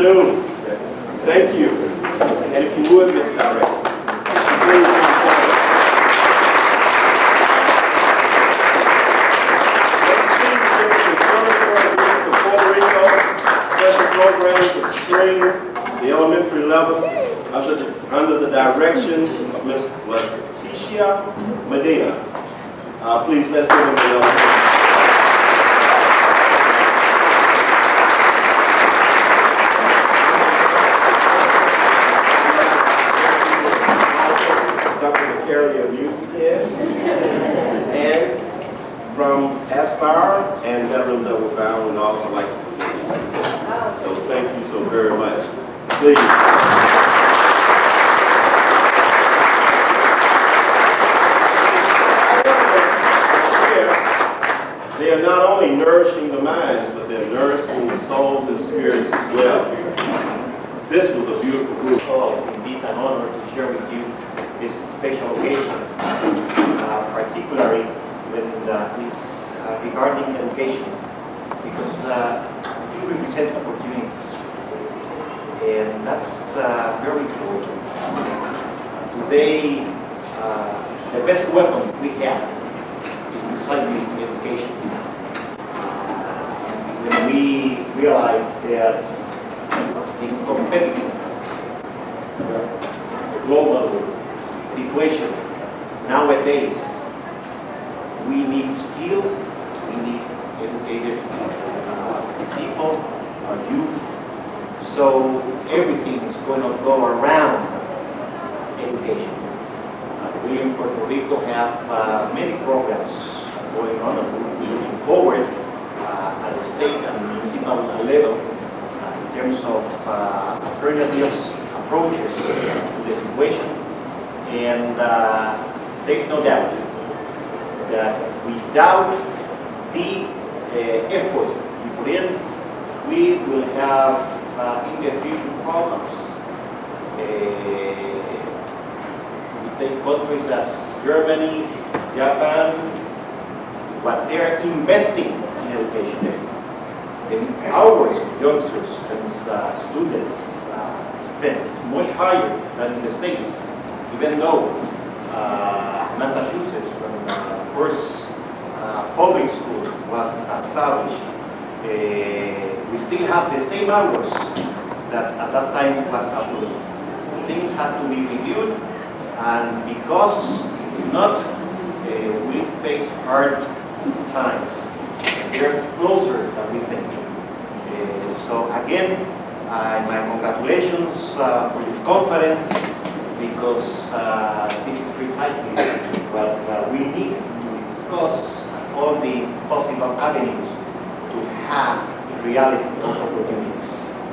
afternoon. Thank you. And if you would, Ms. Director, please come forward. The Puerto Rico Special Programs of Strings, the elementary level, under the direction of Ms. Leticia Medina. Please, let's give them a welcome. Area of music here, and from Aspire and Veterans that were bound would also like to continue like this. So thank you so very much. Please. They are not only nourishing the minds, but they're nourishing the souls and spirits as well. This was a beautiful group. Oh, it's indeed an honor to share with you this special occasion, particularly when it's regarding education, because you represent opportunities, and that's very important. Today, the best weapon we have is precisely education. When we realize that in competitive global situation nowadays, we need skills, we need educated people, our youth. So everything is going to go around education. We in Puerto Rico have many programs going on, and we're moving forward at the state and municipal level in terms of alternatives, approaches to the situation. And there's no doubt that without the effort we put in, we will have in the future problems. We take countries as Germany, Japan, what they're investing in education. The hours of youngsters and students spend much higher than in the States. Even though Massachusetts, when the first public school was established, we still have the same hours that at that time was approved. Things have to be reviewed, and because if not, we face hard times. They're closer than we think. So again, my congratulations for your conference, because this is precisely what we need to discuss all the possible avenues to have reality of opportunities.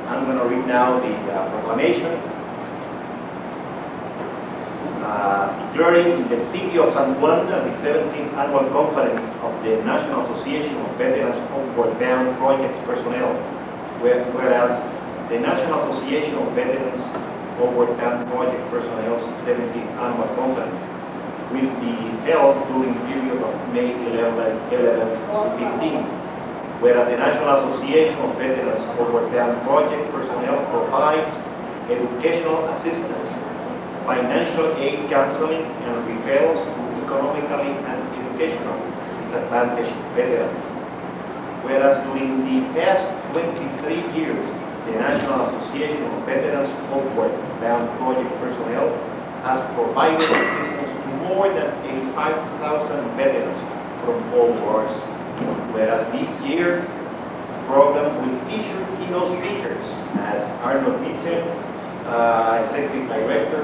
I'm going to read now the proclamation. Declaring in the city of San Juan the 17th Annual Conference of the National Association of Veterans Homeward Bound Projects Personnel, whereas the National Association of Veterans Homeward Bound Project Personnel's 17th Annual Conference will be held during the period of May 11 to 15. Whereas the National Association of Veterans Homeward Bound Project Personnel provides educational assistance, financial aid, counseling, and referrals to economically and educational disadvantaged veterans. Whereas during the past 23 years, the National Association of Veterans Homeward Bound Project Personnel has provided assistance to more than 85,000 veterans from all wars. Whereas this year, the program will feature keynote speakers as Arnold Mitchell, Executive Director,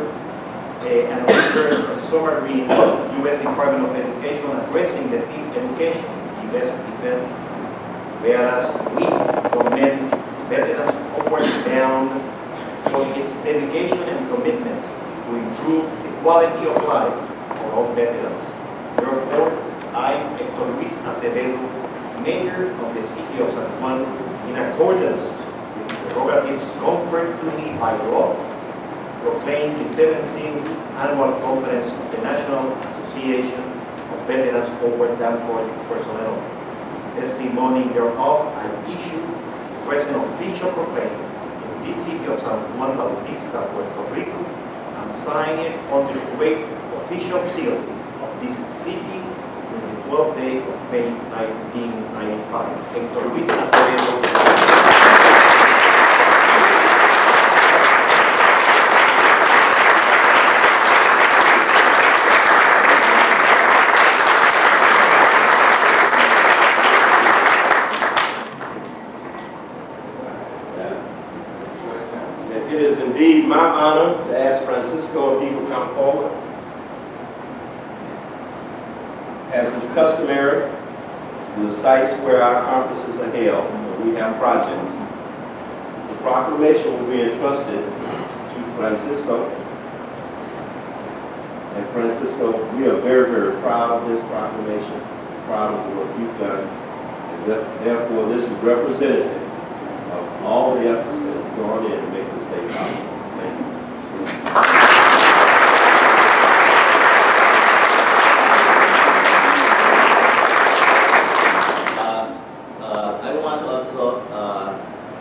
and Richard Somerville, U.S. Department of Education, addressing the theme Education, U.S. Defense. Whereas we commend Veterans Homeward Bound for its dedication and commitment to improve the quality of life for all veterans. Therefore, I, Hector Luis Acevedo, Mayor of the City of San Juan, in accordance with the prerogatives conferred to me by law, proclaim the 17th Annual Conference of the National Association of Veterans Homeward Bound Projects Personnel. Testimony thereof, I issue the present official proclaim this city of San Juan Bautista, Puerto Rico, and sign it under the great official seal of this city on the 12th day of May 1995. Héctor Luis Acevedo. It is indeed my honor to ask Francisco if he would come forward. As is customary, the sites where our conferences are held, where we have projects, the proclamation will be entrusted to Francisco. And Francisco, we are very, very proud of this proclamation, proud of the work you've done. And therefore, this is representative of all the efforts that have gone in to make this day possible. Thank you. I want also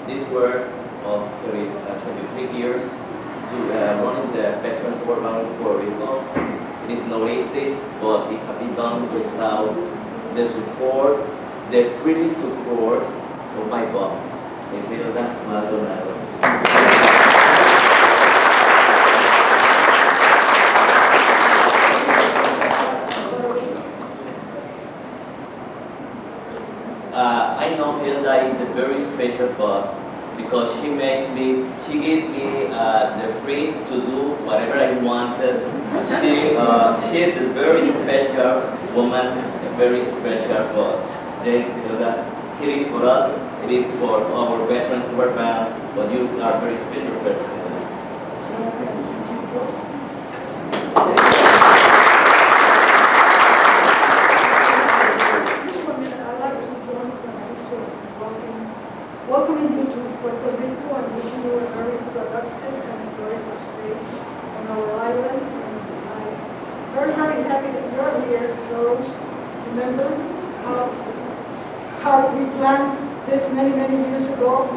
this work of 23 years to running the Veterans Program in Puerto Rico. It is not easy, but it can be done without the support, the free support of my boss, Isilda Maldonado. I know Hilda is a very special boss because she gives me the free to do whatever I wanted. She is a very special woman, a very special boss. Thank you, Hilda. It is for us, it is for our veterans program, but you are a very special person. Welcoming you to Puerto Rico and wishing you a very productive and very prosperous on our island. And I'm very, very happy that you're here, Rose. Remember how we planned this many, many years ago,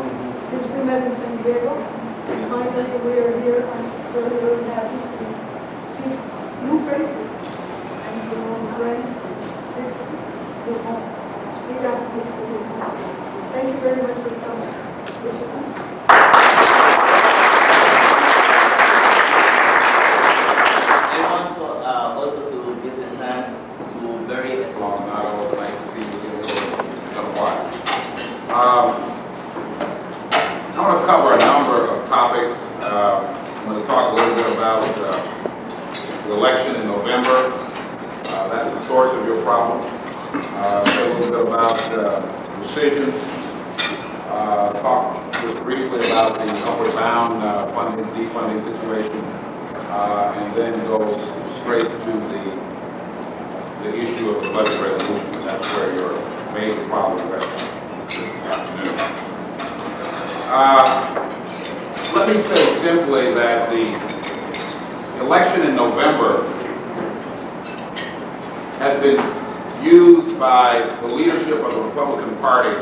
since we met in San Diego. And finally, we are here. I'm very, very happy to see new faces and your own friends. This is your home. Speak out, this is your home. Thank you very much for coming. I want to also to give the thanks to very small. It's nice to see you here. It's been a while. I want to cover a number of topics. I'm going to talk a little bit about the election in November. That's the source of your problem. A little bit about decisions. Talk just briefly about the upward bound funding, defunding situation, and then go straight to the issue of the budget resolution. And that's where your major problem rests this afternoon. Let me say simply that the election in November has been used by the leadership of the Republican Party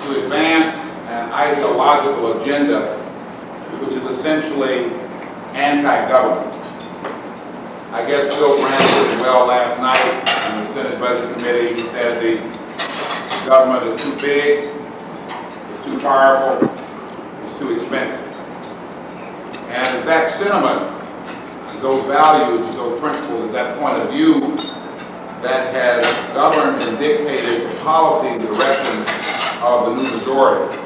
to advance an ideological agenda which is essentially anti-government. I guess Phil Grant put it well last night in the Senate Budget Committee. He said the government is too big, it's too powerful, it's too expensive. And it's that sentiment, those values, those principles, that point of view that has governed and dictated the policy direction of the new majority.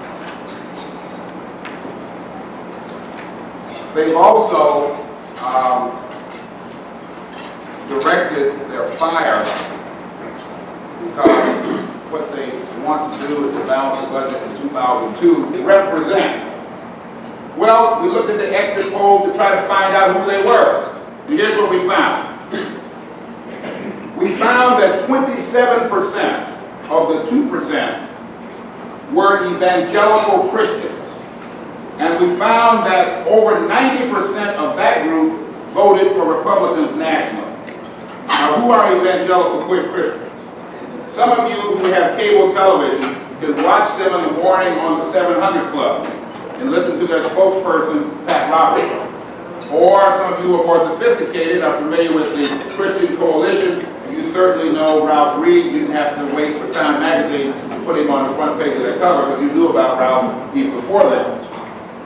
They've also directed their fire because what they want to do is to balance the budget in 2002. Represent. Well, we looked at the exit polls to try to find out who they were. And here's what we found. We found that 27% of the 2% were evangelical Christians. And we found that over 90% of that group voted for Republicans nationally. Now, who are evangelical Christians? Some of you who have cable television can watch them in the morning on the 700 Club and listen to their spokesperson, Pat Roberts. Or some of you who are more sophisticated are familiar with the Christian Coalition. You certainly know Ralph Reed. You didn't have to wait for Time Magazine to put him on the front page of their cover because you knew about Ralph even before that.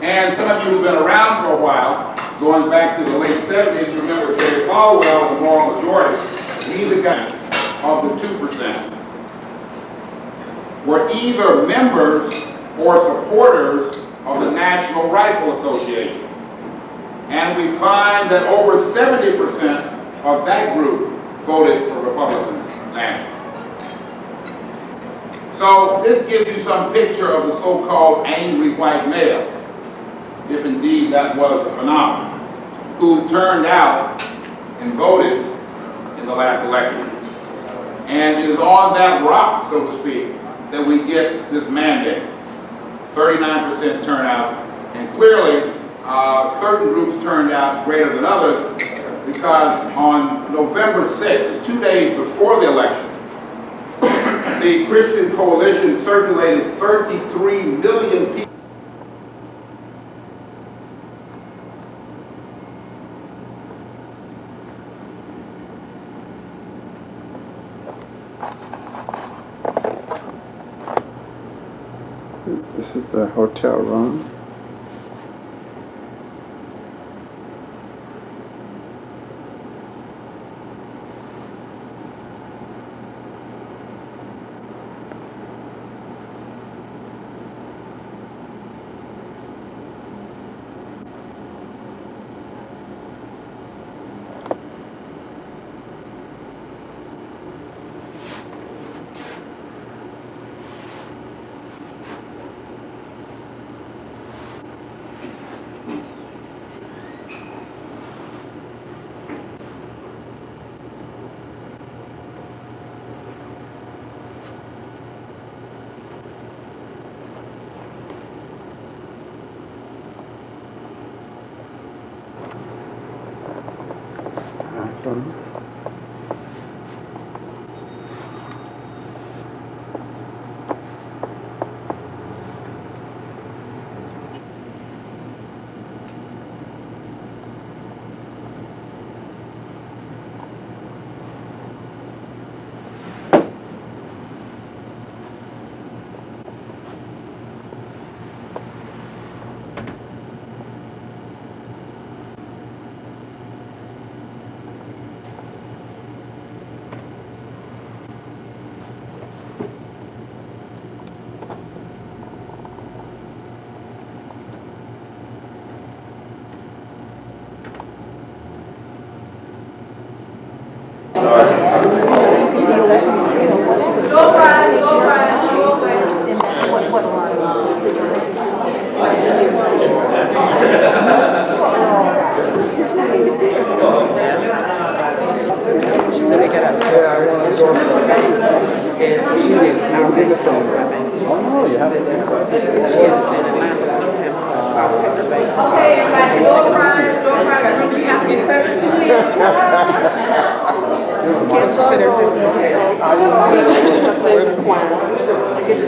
And some of you who've been around for a while, going back to the late 70s, remember Jerry Falwell, the moral majority. He, the guy of the 2%, were either members or supporters of the National Rifle Association. And we find that over 70% of that group voted for Republicans nationally. So this gives you some picture of the so-called angry white male, if indeed that was the phenomenon, who turned out and voted in the last election. And it is on that rock, so to speak, that we get this mandate. 39% turnout, and clearly certain groups turned out greater than others because on November 6th, 2 days before the election, the Christian Coalition circulated 33 million people. This is the hotel room.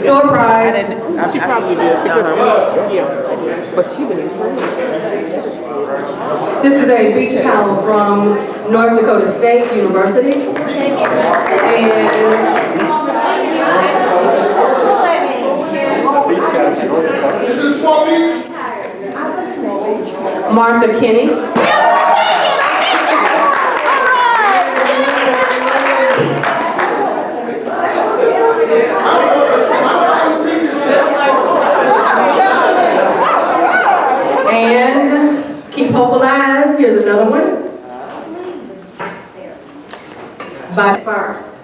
Door prize. She probably did. Yeah. But she been This is a beach towel from North Dakota State University. And Martha Kinney. And keep hope alive. Here's another one. By first.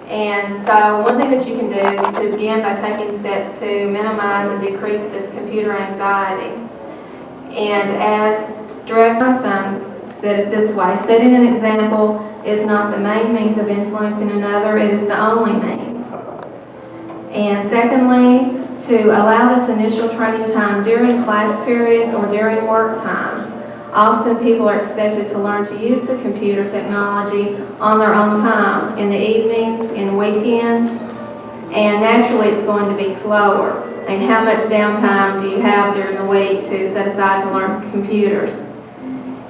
And so one thing that you can do is to begin by taking steps to minimize and decrease this computer anxiety. And as Director Einstein said it this way, setting an example is not the main means of influencing another, it is the only means. And secondly, to allow this initial training time during class periods or during work times. Often people are expected to learn to use the computer technology on their own time, in the evenings, in weekends, and naturally it's going to be slower. And how much downtime do you have during the week to set aside to learn computers?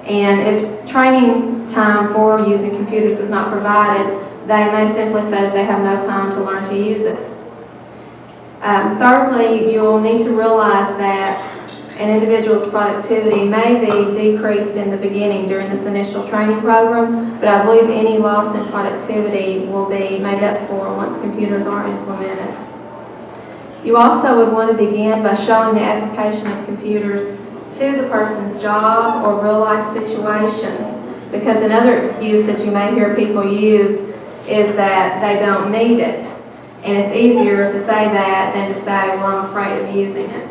And if training time for using computers is not provided, they may simply say that they have no time to learn to use it. Thirdly, you'll need to realize that an individual's productivity may be decreased in the beginning during this initial training program, but I believe any loss in productivity will be made up for once computers are implemented. You also would want to begin by showing the application of computers to the person's job or real-life situations, because another excuse that you may hear people use is that they don't need it. And it's easier to say that than to say, well, I'm afraid of using it.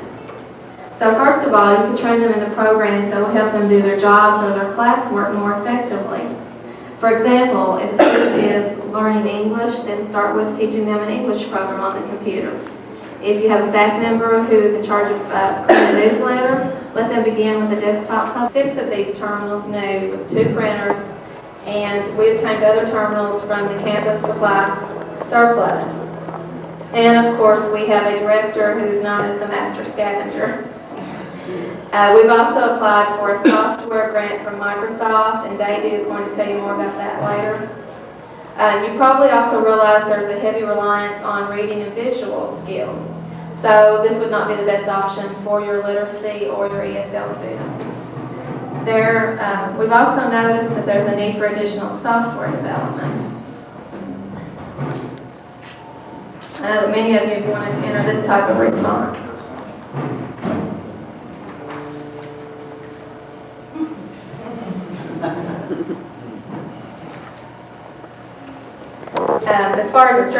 So first of all, you can train them in the programs that will help them do their jobs or their classwork more effectively. For example, if a student is learning English, then start with teaching them an English program on the computer. If you have a staff member who is in charge of printing a newsletter, let them begin with a desktop hub. 6 of these terminals new with 2 printers, and we obtained other terminals from the campus supply surplus. And of course, we have a director who's known as the master scavenger. We've also applied for a software grant from Microsoft, and Davey is going to tell you more about that later. You probably also realize there's a heavy reliance on reading and visual skills. So this would not be the best option for your literacy or your ESL students. We've also noticed that there's a need for additional software development. I know that many of you have wanted to enter this type of response. As far as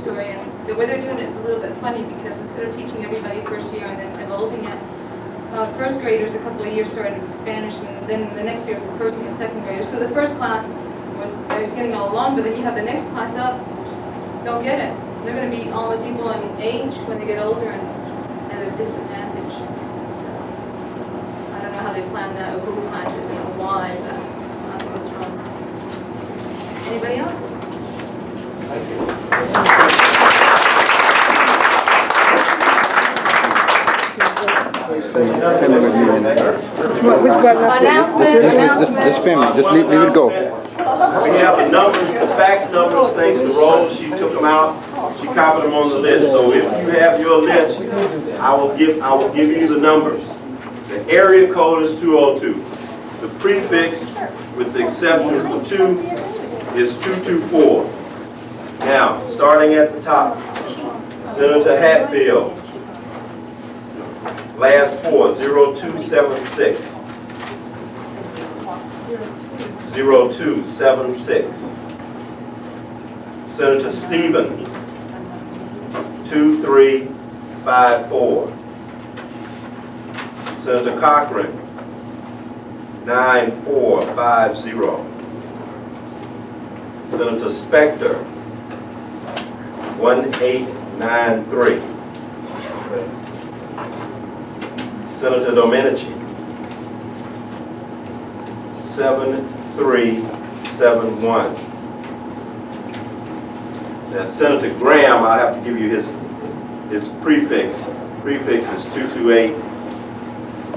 mandatory, and the way they're doing it is a little bit funny because instead of teaching everybody first year and then evolving it, first graders a couple of years started with Spanish, and then the next year was the first and the second graders. So the first class was getting all along, but then you have the next class up, don't get it. They're going to be almost equal in age when they get older and at a disadvantage. So I don't know how they planned that or who planned it and why, but I think it's wrong. Anybody else? Just family, just leave it go. We have the numbers, the fax numbers, thanks to Rose, she took them out, she copied them on the list. So if you have your list, I will give you the numbers. The area code is 202. The prefix, with the exception for 2, is 224. Now, starting at the top, Senator Hatfield, last 4, 0276. 0276. Senator Stevens, 2354. Senator Cochran, 9450. Senator Spector, 1893. Senator Domenici, 7371. Now Senator Graham, I have to give you his prefix. Prefix is 228,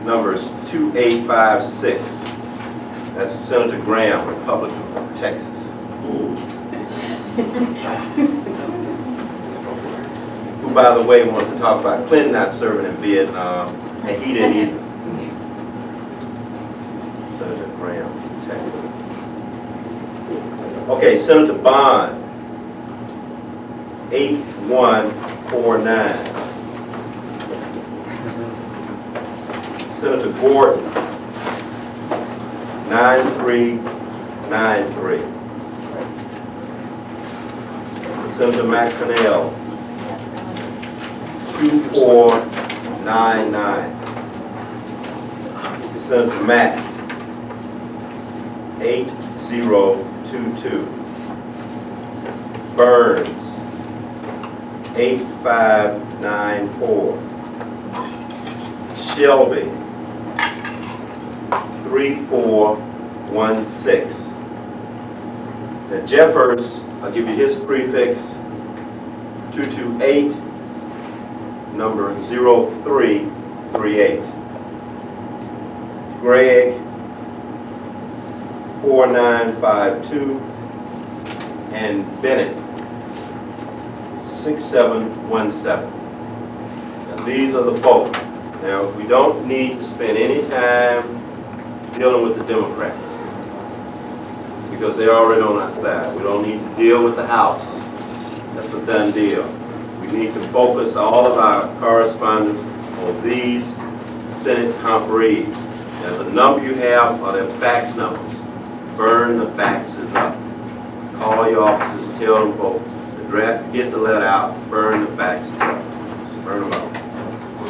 numbers 2856. That's Senator Graham, Republican from Texas. Who, by the way, wants to talk about Clinton not serving in Vietnam, and he didn't either. Senator Graham, Texas. Okay, Senator Bond, 8149. Senator Gordon, 9393. Senator McConnell, 2499. Senator Mack, 8022. Burns, 8594. Shelby, 3416. Now Jeffers, I'll give you his prefix, 228, number 0338. Gregg, 4952, and Bennett, 6717. Now these are the folk. Now we don't need to spend any time dealing with the Democrats because they're already on our side. We don't need to deal with the House. That's a done deal. We need to focus all of our correspondence on these Senate conferees. Now the number you have are their fax numbers. Burn the faxes up. Call your offices, tell them both. Get the letter out, burn the faxes up. Burn them up.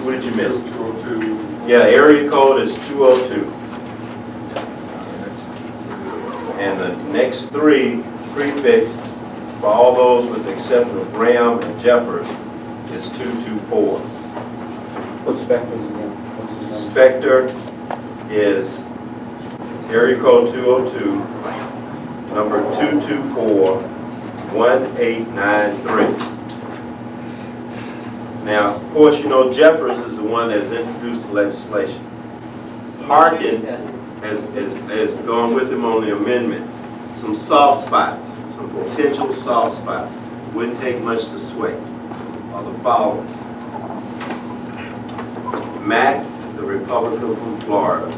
What did you miss? 202. Yeah, area code is 202. And the next 3 prefix for all those with the exception of Graham and Jeffers is 224. What's Spector's again? What's his number? Spector is area code 202, number 224-1893. Now, of course, you know Jeffers is the one that's introduced the legislation. Harkin has gone with him on the amendment. Some soft spots, some potential soft spots. Wouldn't take much to sway. Are the following. Mack, the Republican from Florida.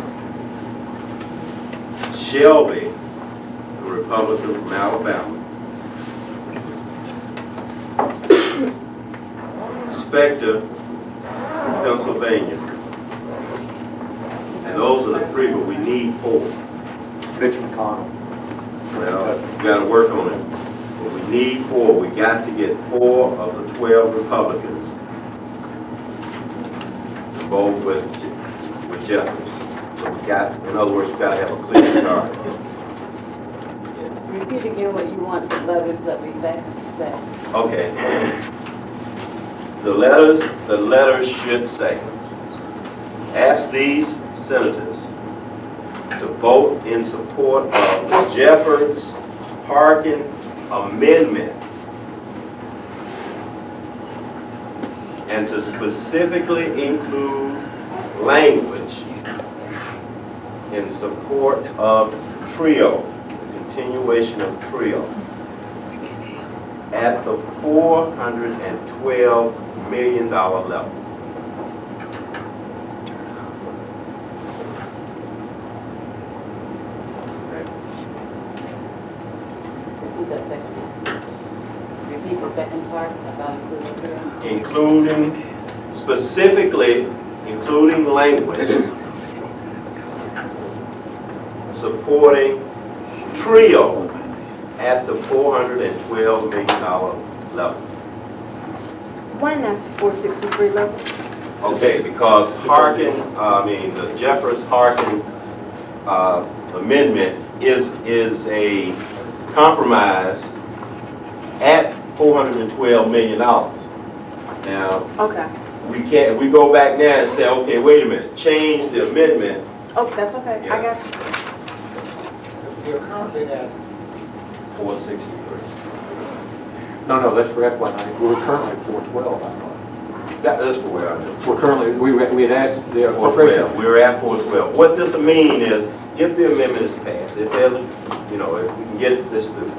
Shelby, the Republican from Alabama. Spector from Pennsylvania. And those are the 3, but we need 4. Rich McConnell. Well, we got to work on it, but we need 4. We got to get 4 of the 12 Republicans to vote with Jeffers. So we got, in other words, we got to have a clear majority. Repeat again what you want the letters that we've asked to say. Okay. The letters should say, ask these senators to vote in support of the Jeffords-Harkin amendment and to specifically include language in support of TRIO, the continuation of TRIO, at the $412 million level. Repeat that second part. Repeat the second part about including Specifically including language supporting TRIO at the $412 million level. Why not the 463 level? Okay, because the Jeffers-Harkin amendment is a compromise at $412 million. Now, Okay. we go back now and say, okay, wait a minute, change the amendment. Oh, that's okay. Yeah. I got you. We're currently at 463. No, that's for FY19. We're currently at 412, I thought. That's where I know. We're currently, we had asked the 412. corporation. We're at 412. What this will mean is, if the amendment is passed, if there's a, if we can get this through,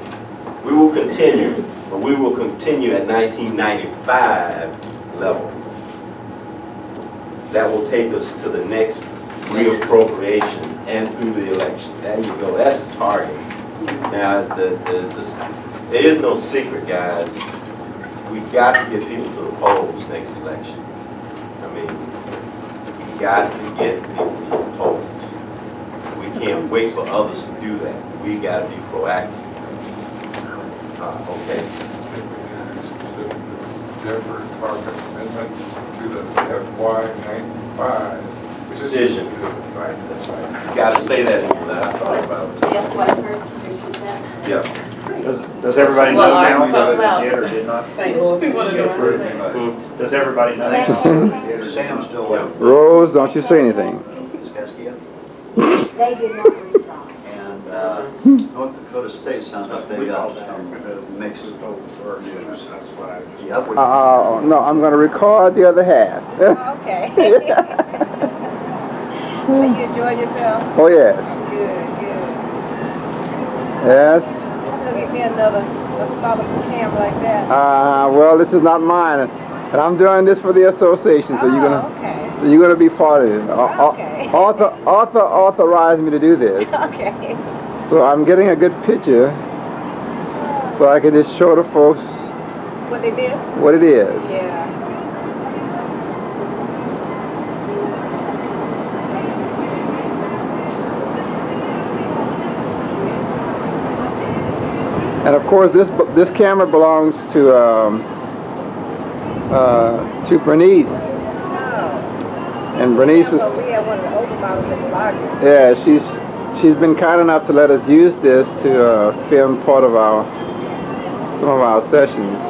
we will continue, but we will continue at 1995 level. That will take us to the next reappropriation and through the election. There you go. That's the target. Now, there is no secret, guys. We got to get people to the polls next election. I mean, we got to get people to the polls. We can't wait for others to do that. We got to be proactive. Okay. Jeffers-Harkin amendment to the FY95 Decision. Right, that's right. You got to say that into that. I thought about it. Yes, what I heard, repeat that. Yeah. Does everybody know Well, now I'm talking whether about- they did or did not? Say what we want to do. Does everybody know? Sam's still there. Rose, don't you say anything. Ms. Gaskia? They did not resign. And North Dakota State sounds like they got some mixed news. Yeah, No, I'm going to record the other half. Okay. So you enjoyed yourself? Oh, yes. Good, good. Yes. Let's go get me another smaller camera like that. Well, this is not mine, and I'm doing this for the association, so okay. you're gonna be part of it. Okay. Arthur authorized me to do this, Okay. so I'm getting a good picture, so I can just show the folks What they did? what it is. Yeah. And of course, this camera belongs to Bernice. And Bernice was. We have one of the older models in the larger. Yeah, she's been kind enough to let us use this to film part of some of our sessions.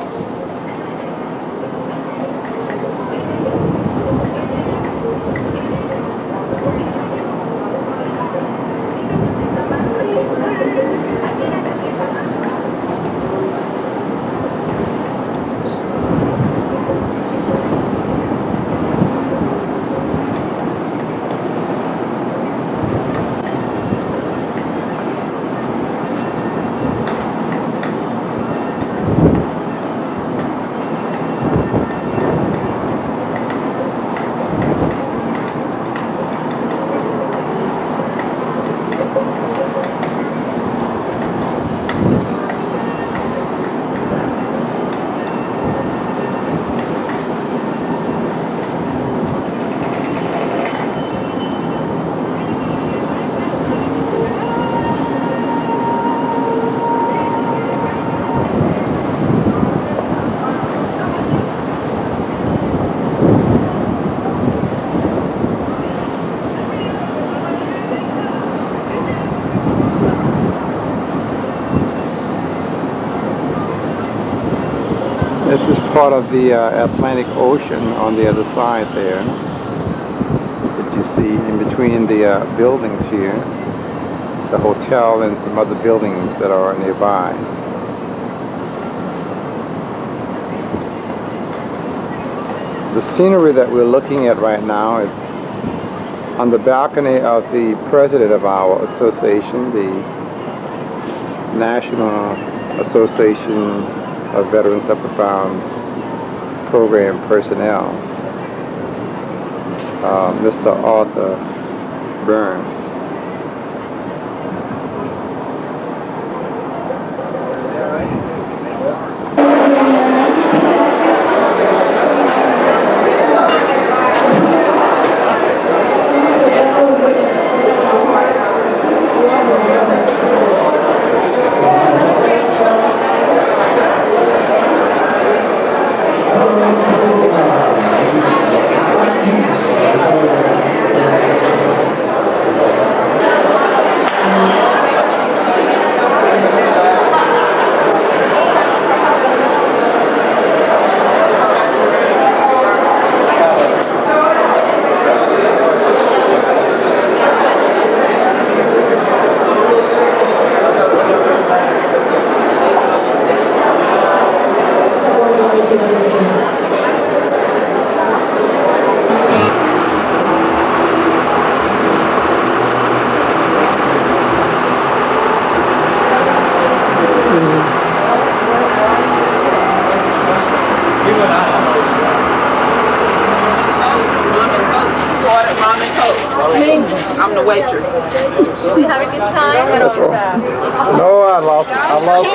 part of the Atlantic Ocean on the other side there that you see in between the buildings here, the hotel and some other buildings that are nearby. The scenery that we're looking at right now is on the balcony of the president of our association, the National Association of Veterans Upward Bound Program Personnel, Mr. Arthur Burns. I'm the waitress. Did you have a good time? No, I lost some money.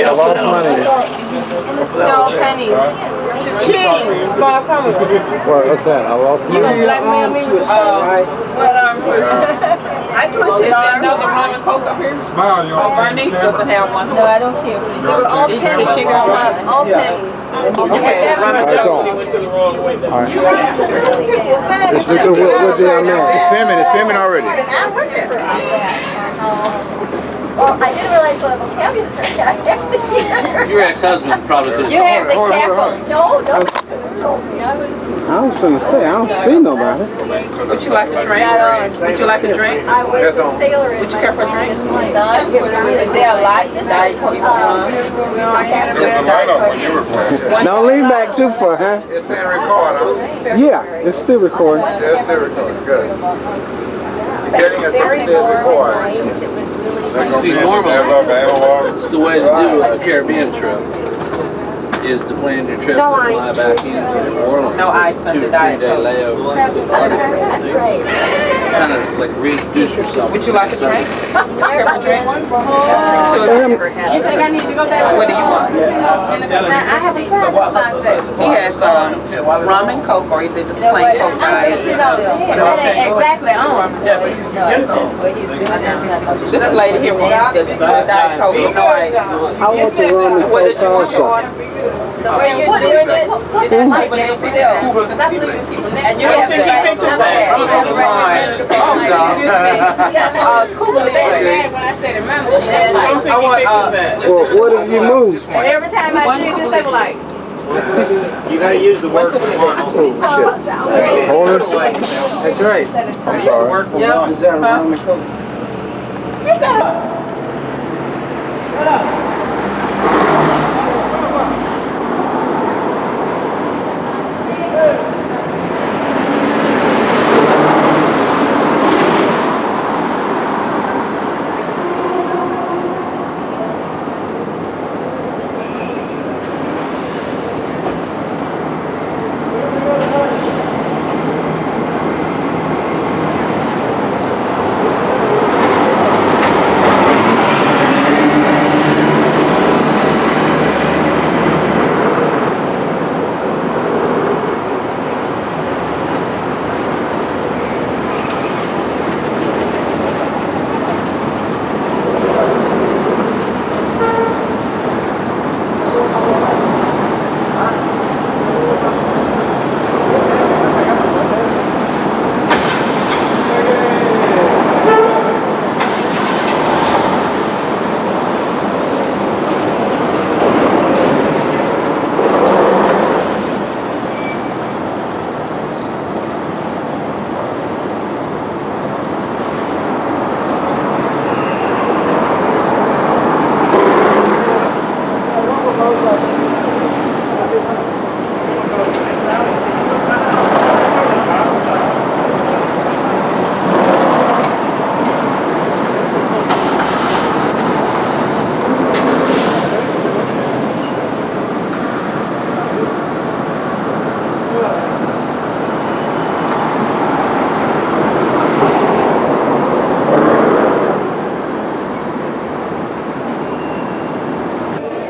I lost money. They're all pennies. What's that? I lost money. I twisted. Is there another rum and coke up here? Smile, y'all. Bernice doesn't have one. No, I don't care. They were all pennies. Sugar cup, all pennies. Okay, rum and That's all. coke. All right. It's what the man. It's filming already. Well, I didn't realize what a vocabulary I have to hear. Your ex-husband probably did. You have the careful. No, told me. I was gonna say, I don't see nobody. Would you like a drink? Would you like a drink? I was a sailor in Would you care for a drink? It's on. Is there a light? There's a light up when you were flashing. Don't lean back too far, huh? It's saying record, huh? Yeah, it's still recording. Yeah, it's still recording. Good. You're getting us up, it says record. It was really See, normally, it's the way to do a Caribbean trip is to plan your trip and fly back in New Orleans. No ice under 2-3 Diet day Coke. layover. Kind of like reintroduce yourself. Would you like a drink? Care for a drink? You think I need to go back? What do you want? I haven't tried this last day. He has rum and coke or either just plain coke diet. That ain't exactly on. This lady here wants to Diet Coke with no ice. I want the rum and coke also. The way you're doing it, it might get still. And you have to think When I said remember, I want What if you move? every time I did this, they were like, You gotta use the word for one. Oh, shit. Holders? That's right. I'm sorry. Word for one. Is that a rum and coke?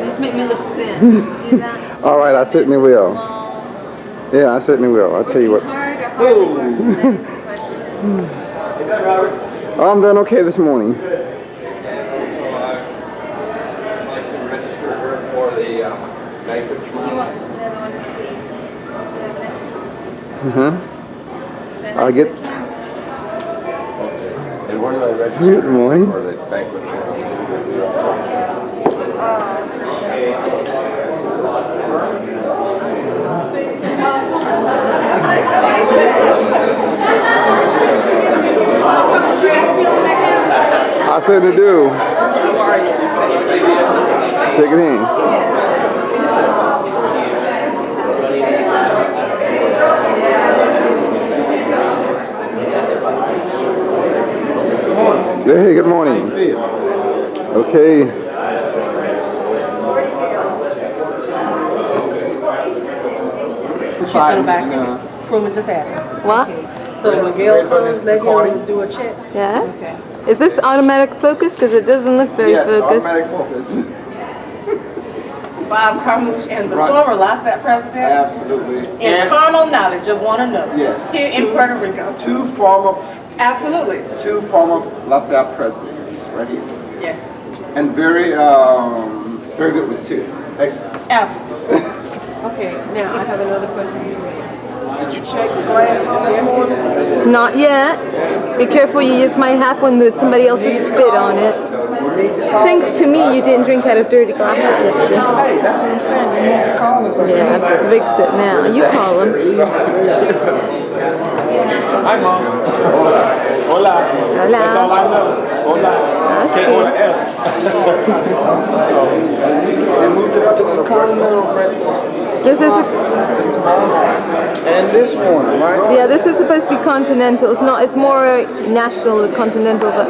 Just make me look thin. Can you do that? All right, I certainly will. Yeah, I certainly will. I'll tell you what. Hard or hardly work? That is the question. Oh, I'm doing okay this morning. I'd like to register her for the banquet. Do you want this another one of these? The next one? Uh-huh. Send I'll it get. to the camera. And where do I register Good morning. for the banquet? I certainly do. Shake it in. Hey, good morning. Okay. She's going back to Truman, just ask her. What? So when Gail comes, let him do a check? Yeah? Okay. Is this automatic focus? Because it doesn't look very focused. Focus. Bob Carmouche and the former LASAP president Absolutely. in carnal knowledge of one another. Yes. Here in Puerto Rico. Two former Absolutely. LASAP presidents, right here. Yes. And very good ones too. Excellent. Absolutely. Okay, now I have another question. Did you check the glasses this morning? Not yet. Be careful, you just might have one with somebody else's spit on it. Thanks to me, you didn't drink out of dirty glasses yesterday. Hey, that's what I'm saying. You need to call them. Yeah, I have to fix it now. You call them. Hi, Mom. Hola. Hola. Hola. That's all I know. Hola. Can't order S. They moved it up to some continental breakfast. This is It's tomorrow morning. And this morning, right? yeah, this is supposed to be continental. It's not. It's more national than continental, but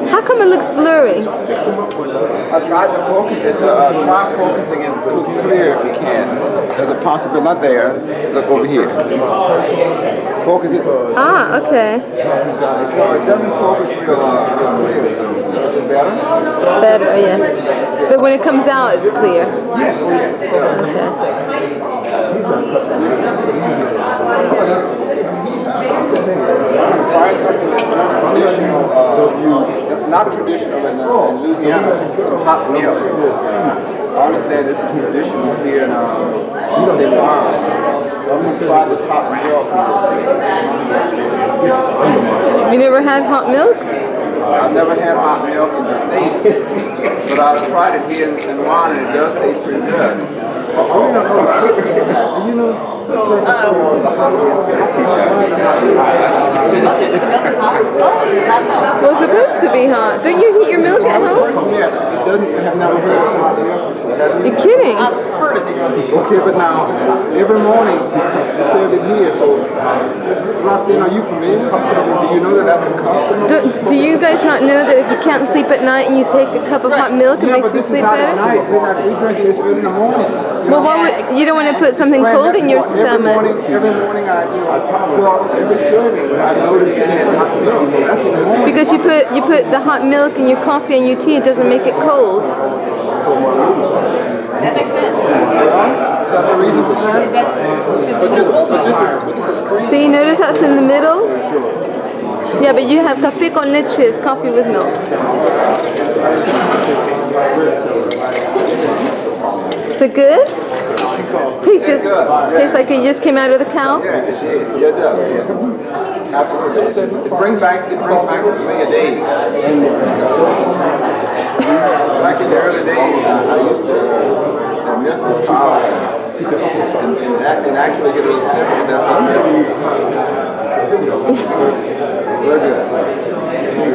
how come it looks blurry? I tried to focus it. Try focusing it clear if you can. There's a possibility. Not there. Look over here. Focus it. Ah, okay. No, it doesn't focus real clear. So is it better? Better, yeah. But when it comes out, it's clear. Yes. Oh, yes. It does. Okay. Try something that's non-traditional. That's not traditional in Louisiana. Some hot milk. I understand this is traditional here in St. Juan. So I'm gonna try this hot milk. You never had hot milk? I've never had hot milk in the States, but I've tried it here in San Juan and it does taste pretty good. I really don't know the purpose of that. Do you know the purpose of the hot milk? I'll teach you why the hot milk. Well, it's supposed to be hot. Don't you heat your milk at home? Yeah, it doesn't have never heard of hot milk before. Have you? You're kidding. I've heard of it. Okay, but now, every morning they serve it here, so Roxanne, are you familiar with that? Do you know that that's a custom? Do you guys not know that if you can't sleep at night and you take a cup of hot milk, it Yeah, makes but you this is sleep not at better? night. We drinking this early in the morning. Well, you don't want to put something cold in your stomach. Every morning every serving, I've noticed it has hot milk, so that's in the morning. Because you put the hot milk in your coffee and your tea, it doesn't make it cold. That makes sense. Is that the reason for that? Is that This is cream. See, notice that's in the middle? Yeah, but you have café con leche, is coffee with milk. Is it good? Tastes like it just came out of the cow? Yeah, it did. Yeah, it does. Yeah. Absolutely. It brings back familiar days. Back in the early days, I used to milk these cows and actually get a little sip of that hot milk. Very good. This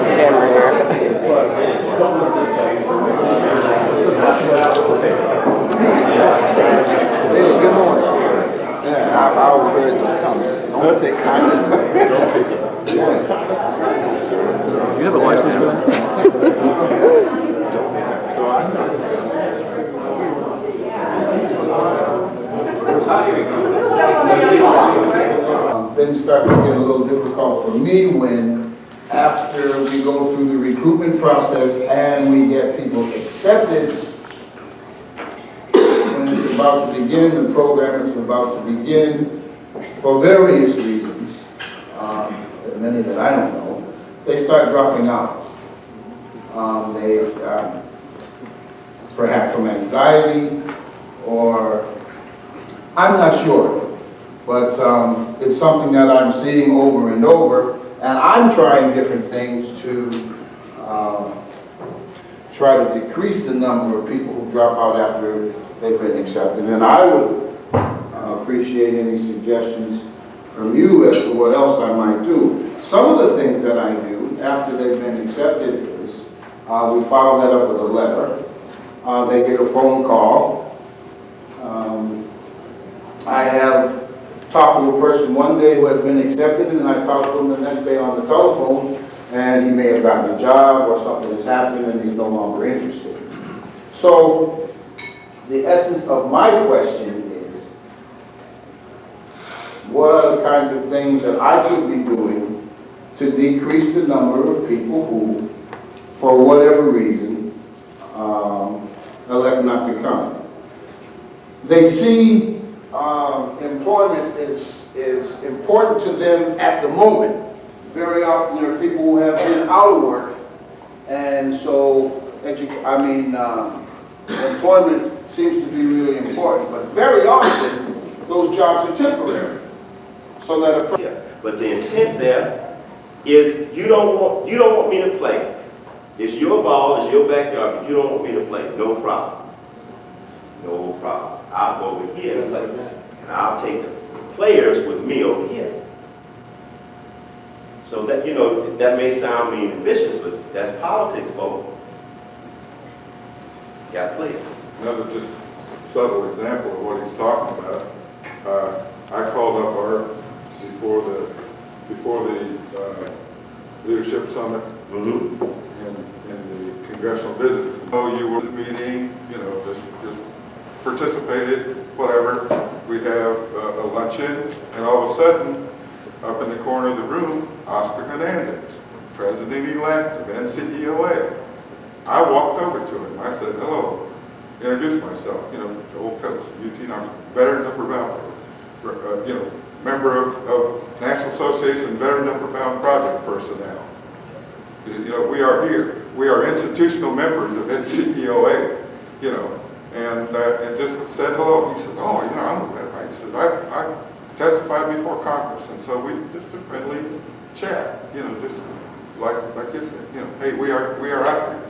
camera here. Hey, good morning. Yeah, I overheard those comments. Don't take kindly. Don't take it. You have a license for that? So I took things start to get a little difficult for me when, after we go through the recruitment process and we get people accepted, when it's about to begin, the program is about to begin, for various reasons, many that I don't know, they start dropping out. Perhaps from anxiety, or I'm not sure. But it's something that I'm seeing over and over, and I'm trying different things to try to decrease the number of people who drop out after they've been accepted. And I would appreciate any suggestions from you as to what else I might do. Some of the things that I do after they've been accepted is we follow that up with a letter. They get a phone call. I have talked to a person one day who has been accepted, and I talked to him the next day on the telephone, and he may have gotten a job or something has happened and he's no longer interested. So the essence of my question is, what are the kinds of things that I could be doing to decrease the number of people who, for whatever reason, elect not to come? They see employment is important to them at the moment. Very often there are people who have been out of work, and so employment seems to be really important. But very often those jobs are temporary. So that but the intent there is you don't want me to play. It's your ball, it's your backyard, but you don't want me to play. No problem. No problem. I'll go over here and play. And I'll take the players with me over here. So that, that may sound mean and vicious, but that's politics, folks. Got players. Another just subtle example of what he's talking about. I called up Art before the leadership summit and the congressional visits. Oh, you were at the meeting, just participated, whatever. We have a luncheon, and all of a sudden, up in the corner of the room, Oscar Hernandez, President-elect of NCEOA. I walked over to him. I said, hello, introduced myself, Joel Coates, UT, I'm Veterans Upper Bound, member of National Association of Veterans Upper Bound Project personnel. We are here. We are institutional members of NCEOA, and just said hello. He said, oh, I'm a veteran. He said, I testified before Congress, and so we just a friendly chat, just like you said, hey, we are out here.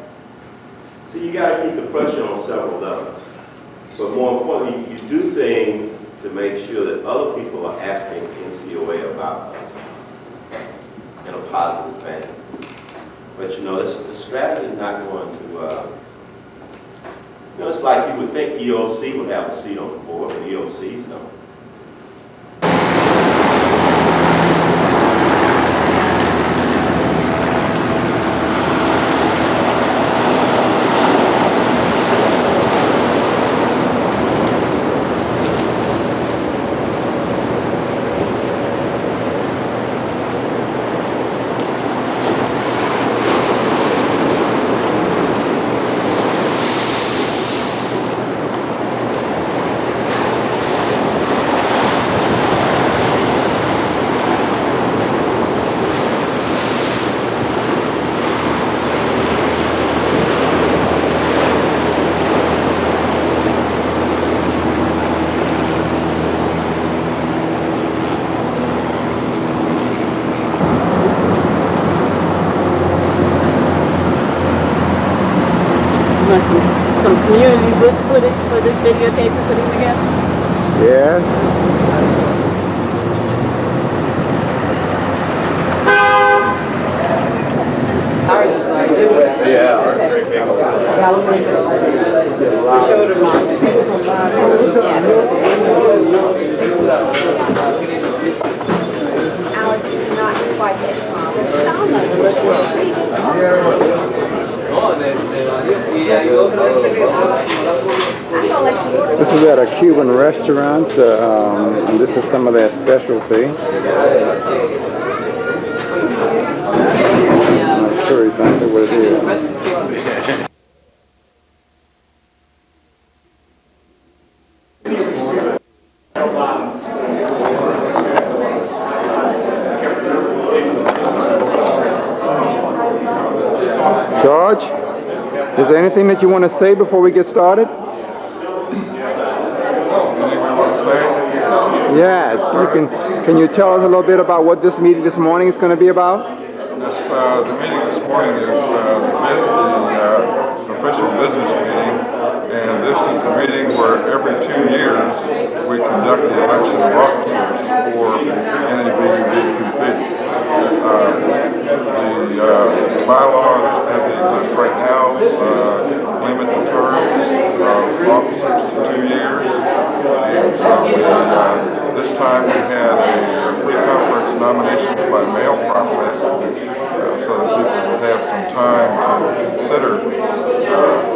So you got to keep the pressure on several levels. So more importantly, you do things to make sure that other people are asking NCOA about us in a positive manner. But the strategy is not going to, it's like you would think EOC would have a seat on the board, but EOCs don't. Some community book footage for this videotape you're putting together? Yes. Alex is not quite that small. It's almost This is at a Cuban restaurant, and this is some of their specialty. I'm not sure exactly what it is. George, is there anything that you want to say before we get started? Yes, you can. Can you tell us a little bit about what this meeting this morning is going to be about? The meeting this morning is the official business meeting, and this is the meeting where every 2 years we conduct the election of officers for NAVUBPP. The bylaws as it exists right now limit the terms of officers to 2 years, and so this time we had a pre-conference nominations by mail process so that people would have some time to consider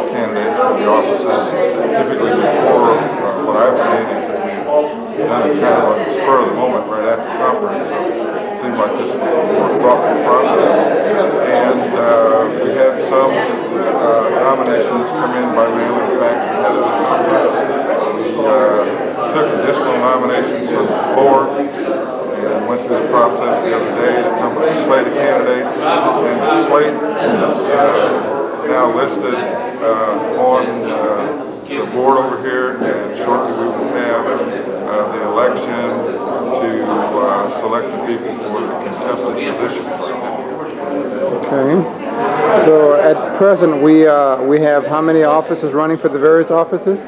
candidates for the offices. Typically before, what I've seen is that we've done it kind of on the spur of the moment right after the conference. So it seemed like this was a more thoughtful process. And we had some nominations come in by mail-in fax ahead of the conference. We took additional nominations from the floor and went through the process the other day to come up with a slate of candidates. And the slate is now listed on the board over here, and shortly we will have the election to select the people for the contested positions right now. Okay. So at present we have how many officers running for the various offices?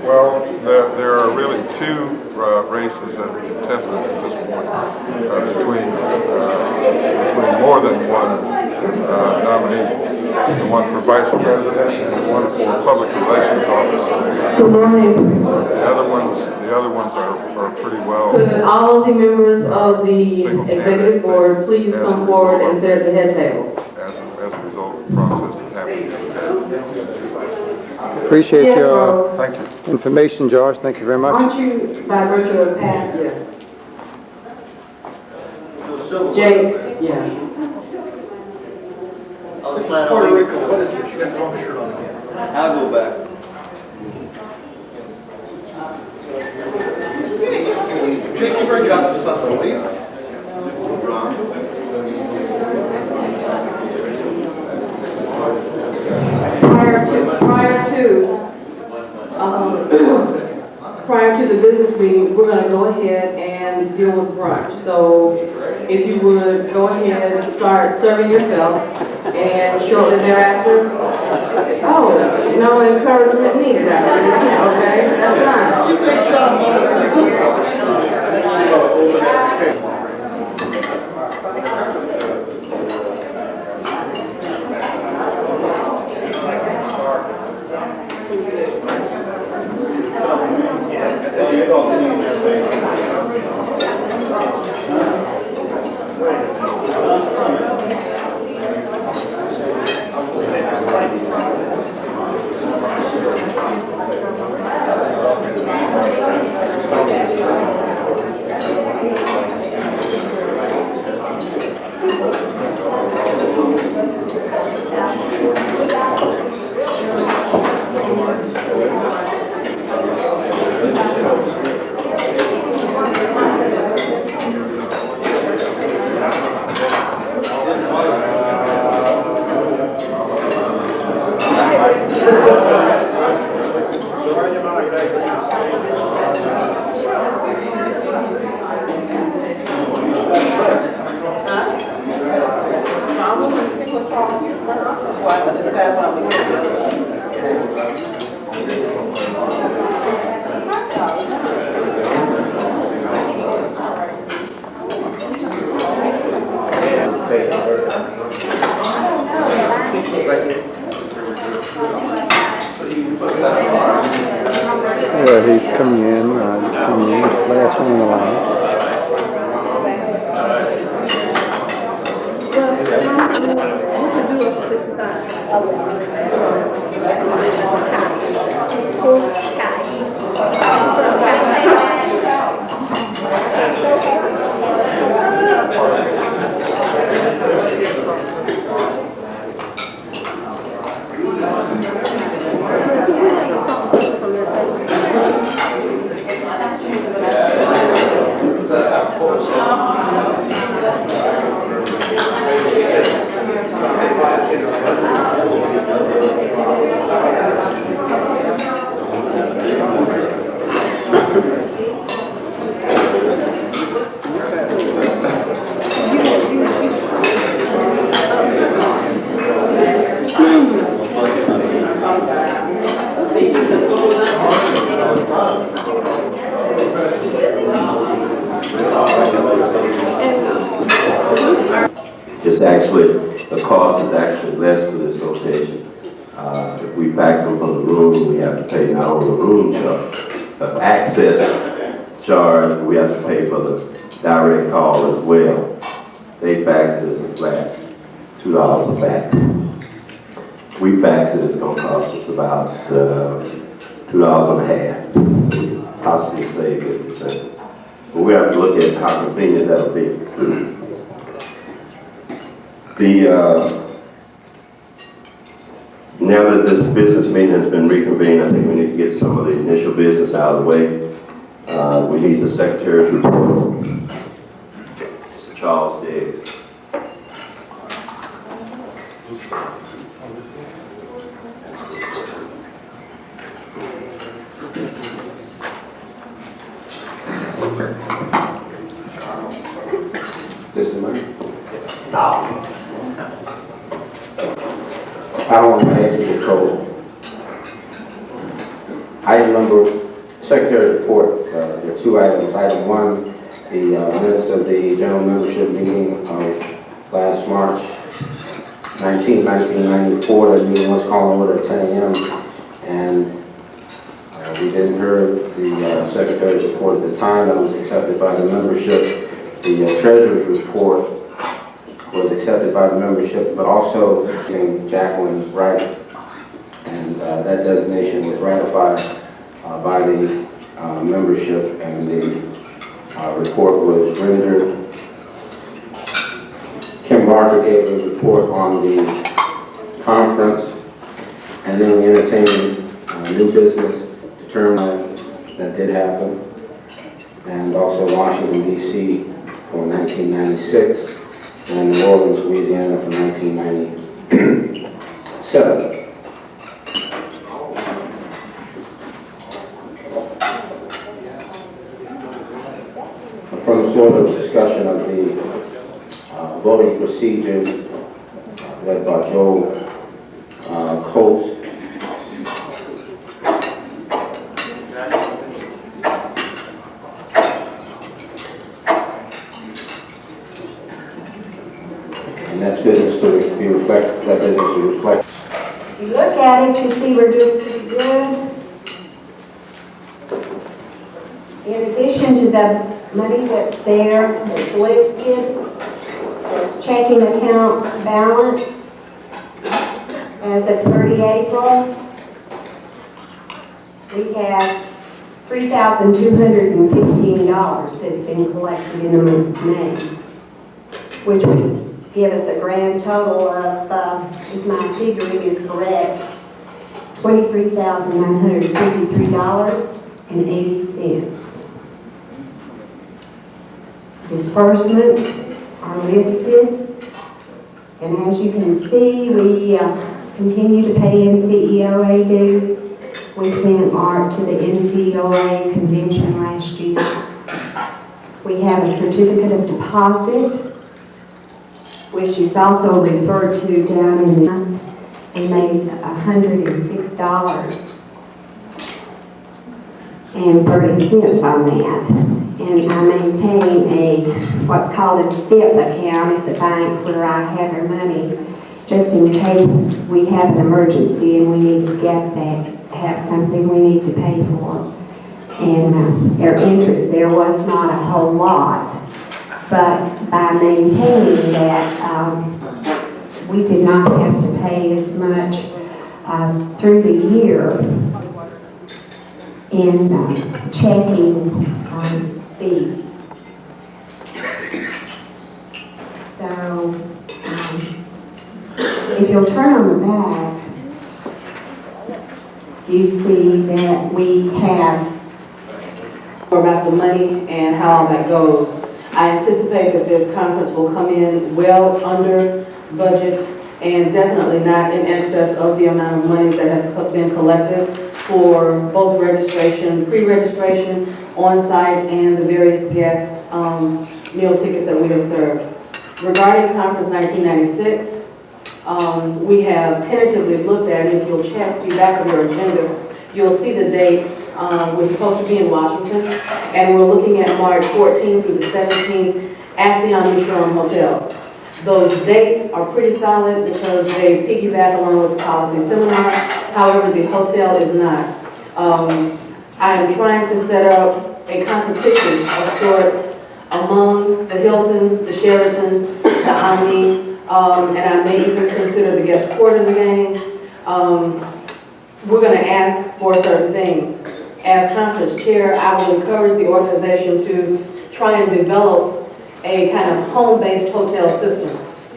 Well, there are really 2 races that are contested at this point between more than one nominee. The one for vice president and the one for public relations officer. Good morning. The other ones are pretty well. Could all of the members of the executive board please come forward and sit at the head table? As a result of the process that happened the other day. Appreciate Yes, your Rose. Thank you. information, George. Thank you very much. Aren't you by virtue of past? Yeah. Jake? Yeah. This is Puerto Rico. What is this? You got the wrong shirt on again. I'll go back. Jake, you better get out the sun, will you? Prior to the business meeting, we're going to go ahead and deal with brunch. So if you would go ahead and start serving yourself, and shortly thereafter, oh, no encouragement needed, I see. Okay, that's fine. You said shut up. It's actually, the cost is actually less to the association. If we fax them from the room, we have to pay not only the room charge, the access charge, we have to pay for the direct call as well. They fax it as a flat, $2 a fax. We fax it, it's gonna cost us about $2.50. So we possibly save 50 cents. But we have to look at how convenient that'll be. Now that this business meeting has been reconvened, I think we need to get some of the initial business out of the way. We need the Secretary's report. Mr. Charles Diggs. This is money? No. I don't want to answer the code. Item number, Secretary's report, there are two items. Item one, the minutes of the general membership meeting of last March 19, 1994. The meeting was called in order at 10 a.m. and we didn't hear the Secretary's report at the time. That was accepted by the membership. The Treasurer's report was accepted by the membership, but also Jacqueline Wright, and that designation was ratified by the membership, and the report was rendered. Kim Barker gave a report on the conference, and then we entertained new business determined that did happen, and also Washington, D.C. for 1996, and New Orleans, Louisiana for 1997. From the floor, there was discussion of the voting procedures led by Joe Coates. And that's business to be reflected, that business to reflect. If you look at it, you see we're doing pretty good. In addition to the money that's there, that's listed, that's checking account balance as of 30 April, we have $3,215 that's been collected in the month of May, which would give us a grand total of, if my figuring is correct, $23,953.80. Disbursements are listed, and as you can see, we continue to pay NCEOA dues. We sent Art to the NCEOA convention last year. We have a certificate of deposit, which is also referred to down in the, we made $106.30 on that. And I maintain what's called a FIP account at the bank where I have our money, just in case we have an emergency and we need to get that, have something we need to pay for. And our interest there was not a whole lot, but by maintaining that, we did not have to pay as much through the year in checking fees. So, if you'll turn on the back, you see that we have about the money and how all that goes. I anticipate that this conference will come in well under budget and definitely not in excess of the amount of monies that have been collected for both registration, pre-registration, on-site, and the various guest meal tickets that we have served. Regarding Conference 1996, we have tentatively looked at it. If you'll check the back of your agenda, you'll see the dates. We're supposed to be in Washington, and we're looking at March 14th through the 17th at the Omni Hotel. Those dates are pretty solid because they piggyback along with the policy seminar. However, the hotel is not. I am trying to set up a competition of sorts among the Hilton, the Sheraton, the Omni, and I may even consider the guest quarters again. We're going to ask for certain things. As conference chair, I will encourage the organization to try and develop a kind of home-based hotel system,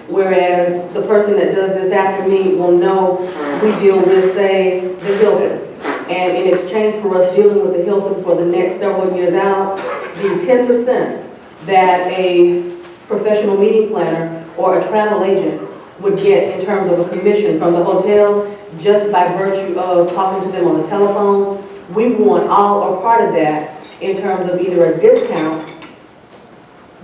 whereas the person that does this after me will know we deal with, say, the Hilton. And in exchange for us dealing with the Hilton for the next several years out, the 10% that a professional meeting planner or a travel agent would get in terms of a commission from the hotel, just by virtue of talking to them on the telephone, we want all or part of that in terms of either a discount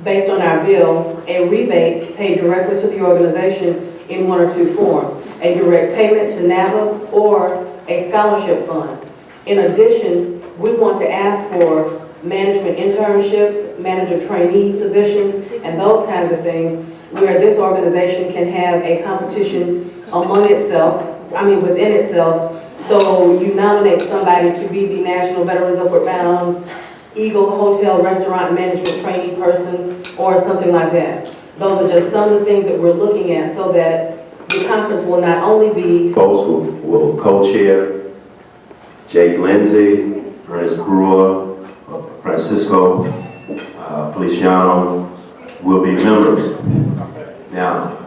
based on our bill, a rebate paid directly to the organization in one or two forms, a direct payment to NAVUB or a scholarship fund. In addition, we want to ask for management internships, manager trainee positions, and those kinds of things where this organization can have a competition among itself, within itself. So you nominate somebody to be the National Veterans Upward Bound Eagle Hotel Restaurant Management Trainee person or something like that. Those are just some of the things that we're looking at so that the conference will not only be... Folks will co-chair, Jake Lindsay, Ernest Brewer, Francisco Feliciano will be members. Now,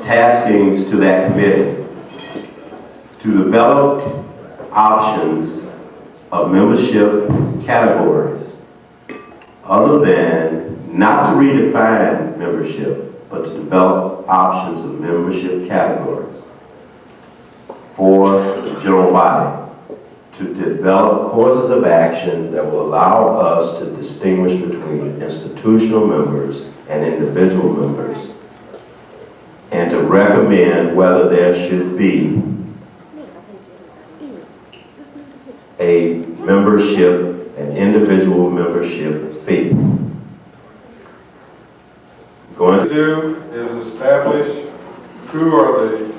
taskings to that committee to develop options of membership categories other than not to redefine membership, but to develop options of membership categories for the general body, to develop courses of action that will allow us to distinguish between institutional members and individual members, and to recommend whether there should be a membership, an individual membership fee. Going to do is establish who are the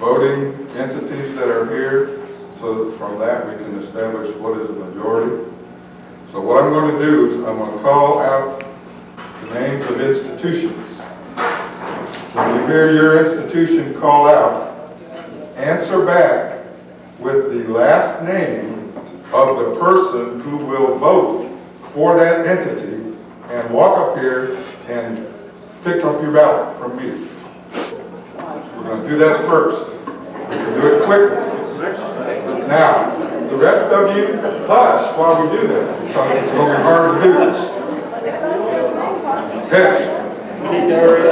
voting entities that are here, so that from that we can establish what is the majority. So what I'm going to do is I'm going to call out the names of institutions. When you hear your institution call out, answer back with the last name of the person who will vote for that entity and walk up here and pick up your ballot from me. We're going to do that first. We can do it quickly. Now, the rest of you, hush while we do this, because it's going to be hard to do this. Hush.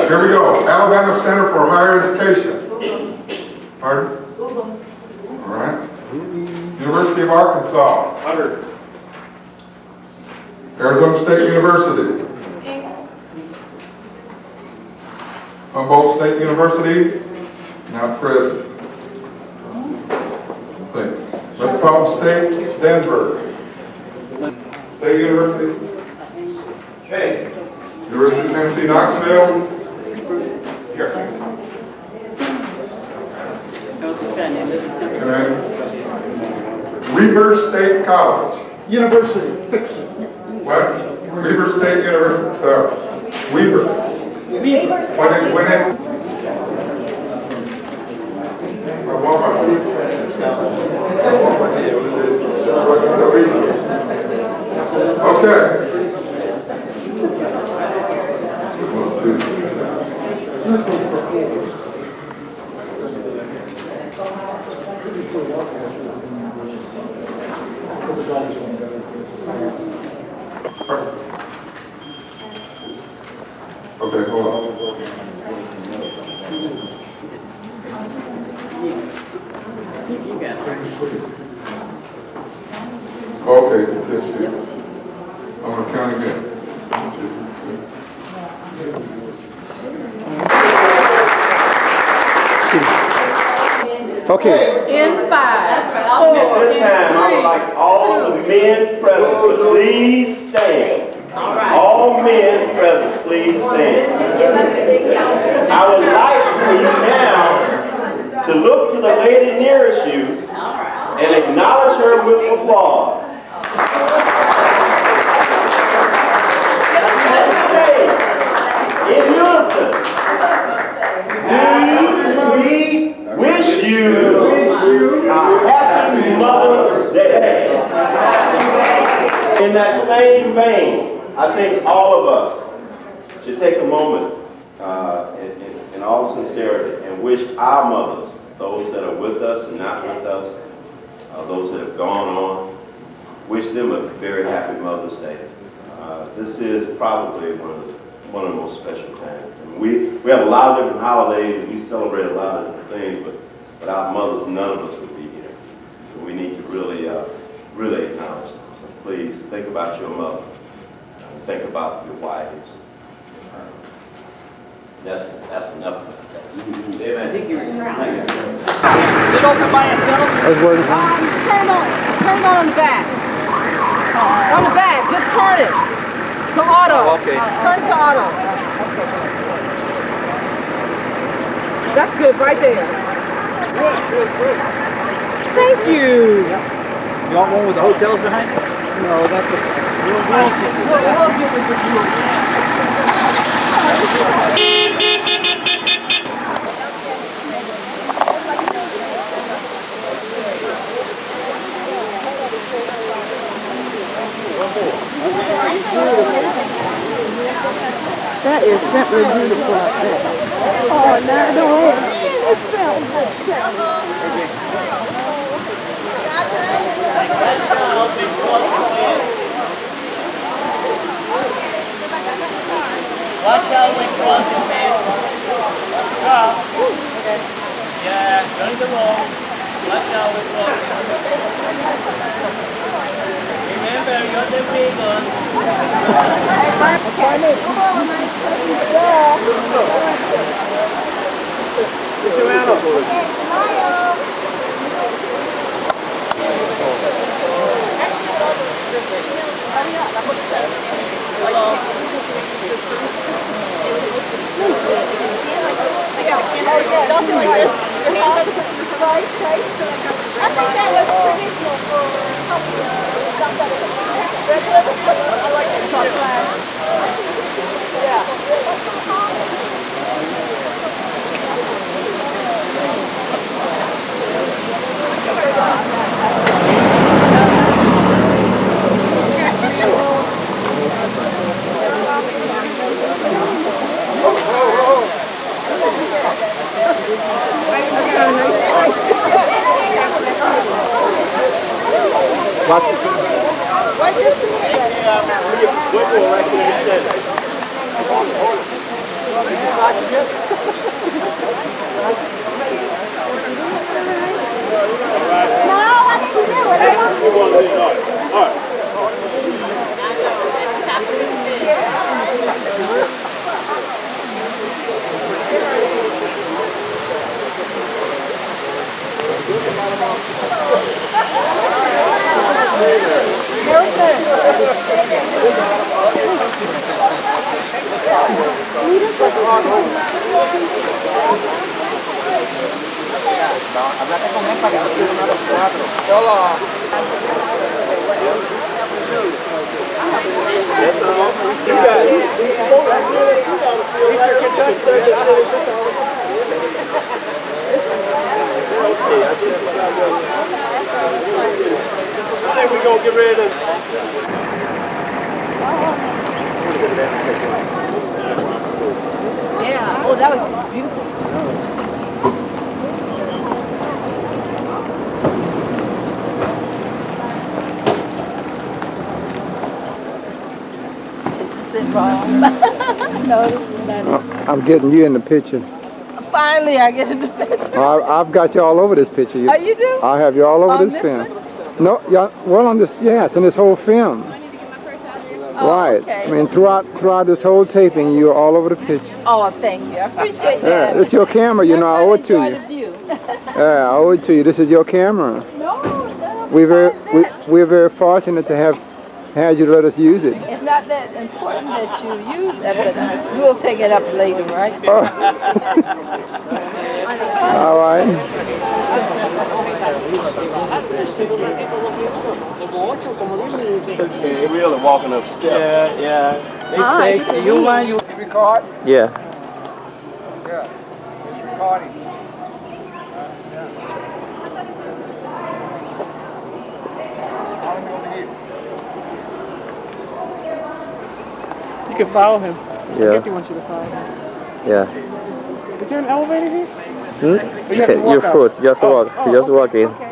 Here we go. Alabama Center for Higher Education. Pardon? All right. University of Arkansas. 100. Arizona State University. Humboldt State University, not present. Metropolitan State, Denver. State University. Okay. University of Tennessee, Knoxville. Here. Weber State College. University, fix it. What? Weber State University, so, Weber. When it, okay. Okay, hold on. Okay, I'm going to count again. Okay. In 5, 4, At this time, I would like all the men present to please stand. All right. All men present, please stand. Give us a big count. lady nearest you and acknowledge her with applause. Let's say, in unison, we wish you a happy Mother's Day. In that same vein, I think all of us should take a moment in all sincerity and wish our mothers, those that are with us and not with us, those that have gone on, wish them a very happy Mother's Day. This is probably one of the most special times. And we have a lot of different holidays and we celebrate a lot of different things, but without mothers, none of us would be here. So we need to really acknowledge them. So please think about your mother. Think about your wives. That's enough. I think you're trying. Is it open by itself? Turn it on the back. On the back, just turn it to auto. Okay. Turn it to auto. That's good, right there. Thank you. You want one with the hotels behind? No, that's We'll get with you. That is simply beautiful up there. Oh, no, no. It smells Watch out when crossing, please. Yeah, turn the wall. Watch out when crossing. Remember, you're the big one. Something like this. Your hands are the right place. I think that was traditional for a couple of I like to talk fast. Hablate con él para que nos tire uno a los cuatro. That's all. You got I think we're going to get ready to... Yeah. Oh, that was beautiful. Is it wrong? No, this is not it. I'm getting you in the picture. Finally, I get in the picture. I've got you all over this picture. Oh, you do? I have you all over On this this film. No, yeah, well on this, yeah, it's in this whole film. Oh, Right. okay. I mean, throughout this whole taping, you're all over the picture. Oh, thank you. I appreciate Yeah, that. it's your camera, you know. I owe it to you. The view. Yeah, I owe it to you. This is your camera. No, We're very fortunate to have had you let us use it. it's not that important that you use that, but we'll take it up later, right? All right. They really walking up steps. Yeah. They stay. You mind you? Record? Yeah. Yeah, it's recording. You can follow him. Yeah. I guess he wants you to follow him. Yeah. Is there an elevator here? Hmm? Or you have to walk Your out? foot, just walk. Oh, Just walk in. okay.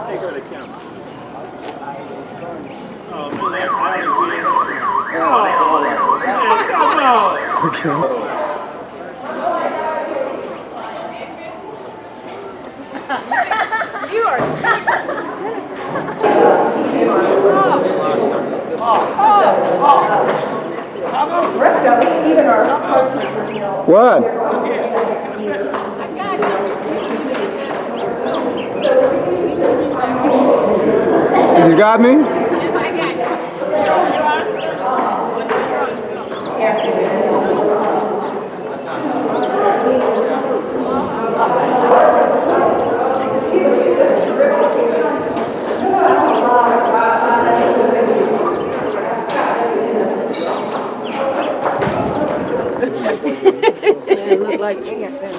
Take her to camera. You are What? You got me? It look like you got that.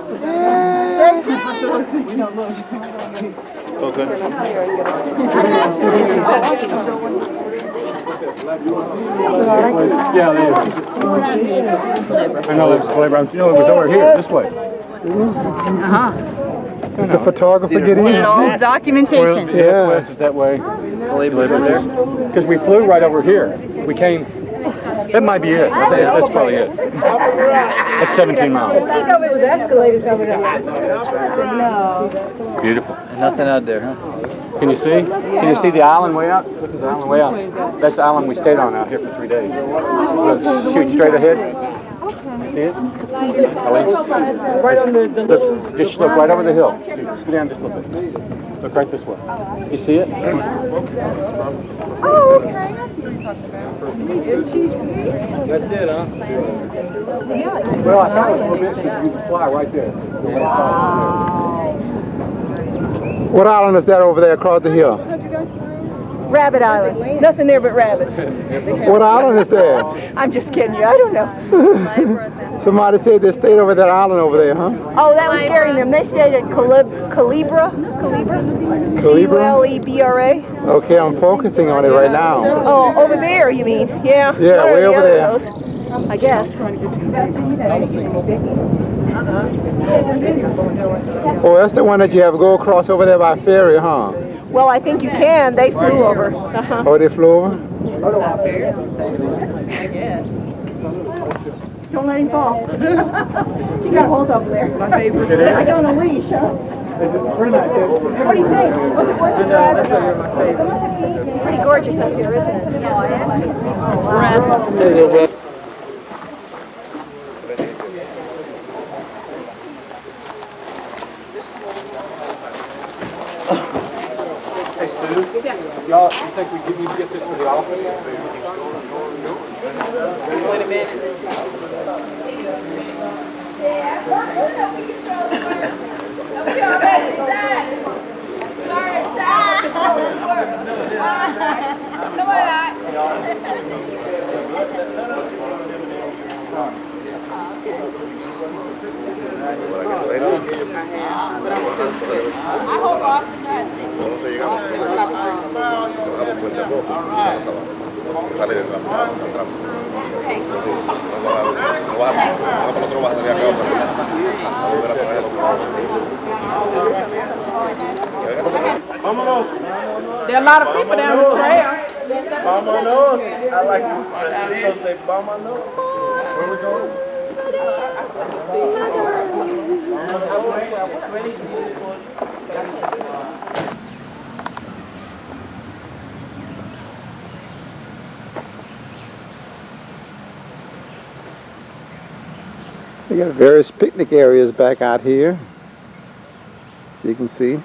Yeah, they I know there's a playground. You know, it was over here, this way. The photographer get in? No, documentation. Yeah. West is that way. Because we flew right over here. We came. That might be it. That's probably it. That's 17 miles. I think of it was escalators over there. No. Beautiful. Nothing out there, huh? Can you see? Can you see the island way out? Look at the island way out. That's the island we stayed on out here for 3 days. Look, shoot straight ahead. See it? Right on the little... Look, just look right over the hill. Go down just a little bit. Look right this way. You see it? Oh, okay. Is she sweet? That's it, huh? Well, I thought it was a little bit because you can fly right there. What island is that over there across the hill? Rabbit Island. Nothing there but rabbits. What island is that? I'm just kidding you. I don't know. Somebody said they stayed over that island over there, huh? Oh, that was Gary and them. They stayed at Calibra. C-U-L-E-B-R-A. Okay, I'm focusing on it right now. Oh, over there, you mean? Yeah. Yeah, way over there. I guess. Oh, that's the one that you have to go across over there by ferry, huh? Well, I think you can. They flew over. Uh-huh. Oh, they flew over? I guess. Don't let him fall. She got a hold over there. My favorite. I got on a leash, huh? What do you think? Was it worth the drive? Pretty gorgeous up here, isn't it? No, I am. Hey, Sue? Y'all, you think we can get this to the office? Wait a minute. I hope Austin does it. Vámonos. There are a lot of people down the trail. Vámonos. I like to say vámonos. Where we going? They got various picnic areas back out here. You can see.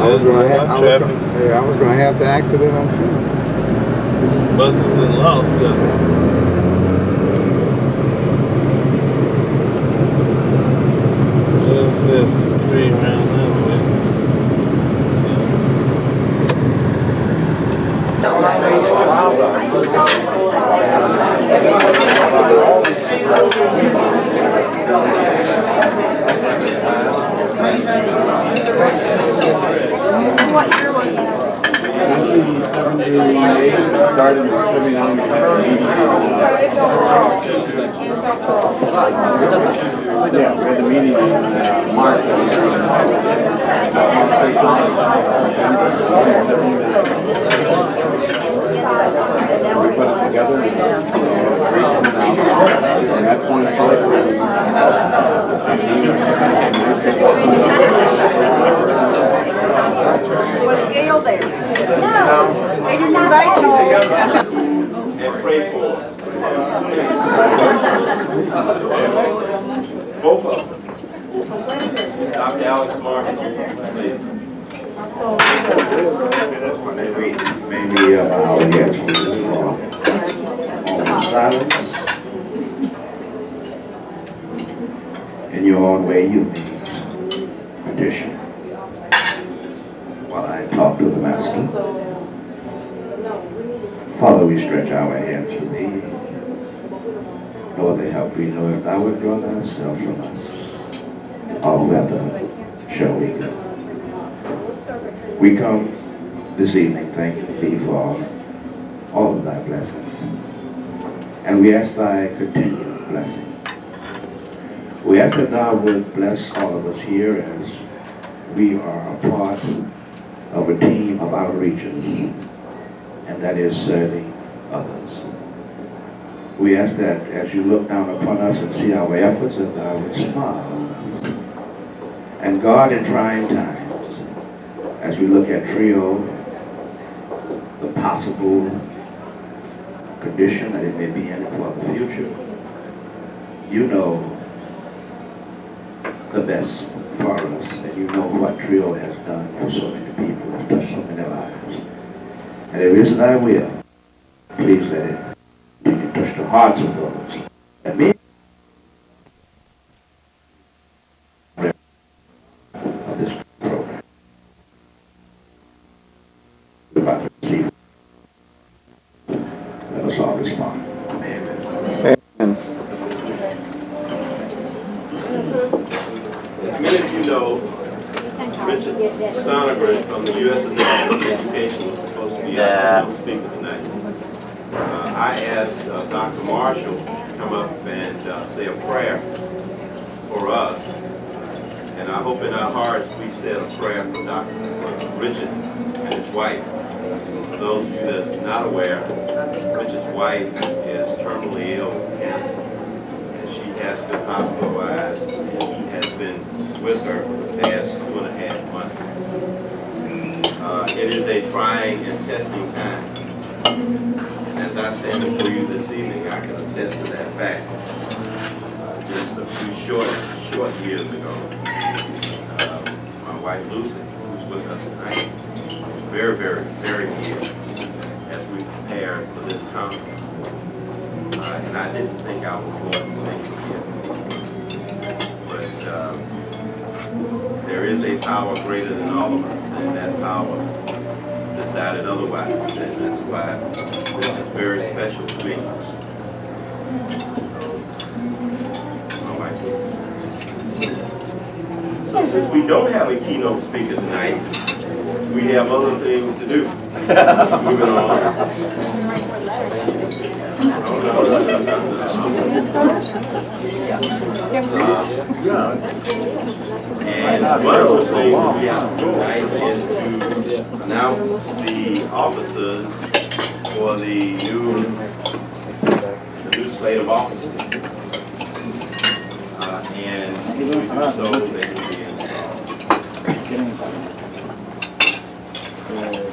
I was gonna have the accident on film. Buses and lost, it says 2-3 around that way. What year was this? 1978, started in 79. Yeah, we had the meeting in March. We put it together and that's one Was Gail there? No. They didn't invite you. And pray for us. Both of them. Dr. Alex Marshall, please. May we bow our heads for silence. In your own way, you may petition while I talk to the Master. Father, we stretch our hands to thee. Lord, the help we know, if thou would draw thyself from us, all whither shall we go? We come this evening thanking thee for all of thy blessings. And we ask thy continued blessing. We ask that thou would bless all of us here as we are a part of a team of outreaches, and that is serving others. We ask that as you look down upon us and see our efforts, that thou would smile on us. And God, in trying times, as we look at Trio, the possible condition that it may be in for the future, you know the best for us, and you know what Trio has done for so many people, has touched so many lives. And it is thy will, please let it touch the hearts of those that may of this program. We're about to receive. Let us all respond. Amen. As many of you know, Richard Sonneberg from the U.S. Department of Education was supposed to be our keynote speaker tonight. I asked Dr. Marshall to come up and say a prayer for us. And I hope in our hearts we said a prayer for Dr. Richard and his wife. For those of you that's not aware, Richard's wife is terminally ill with cancer. And she has been hospitalized. He has been with her for the past 2.5 months. It is a trying and testing time. As I stand before you this evening, I can attest to that fact. Just a few short years ago, my wife Lucy, who's with us tonight, was very, very, very ill as we prepared for this conference. And I didn't think I was going to make it. But there is a power greater than all of us, and that power decided otherwise, and that's why this is very special to me. My wife is. So since we don't have a keynote speaker tonight, we have other things to do. Moving on. And one of those things we have to do tonight is to announce the officers for the new slate of officers. And we do so, they will be installed.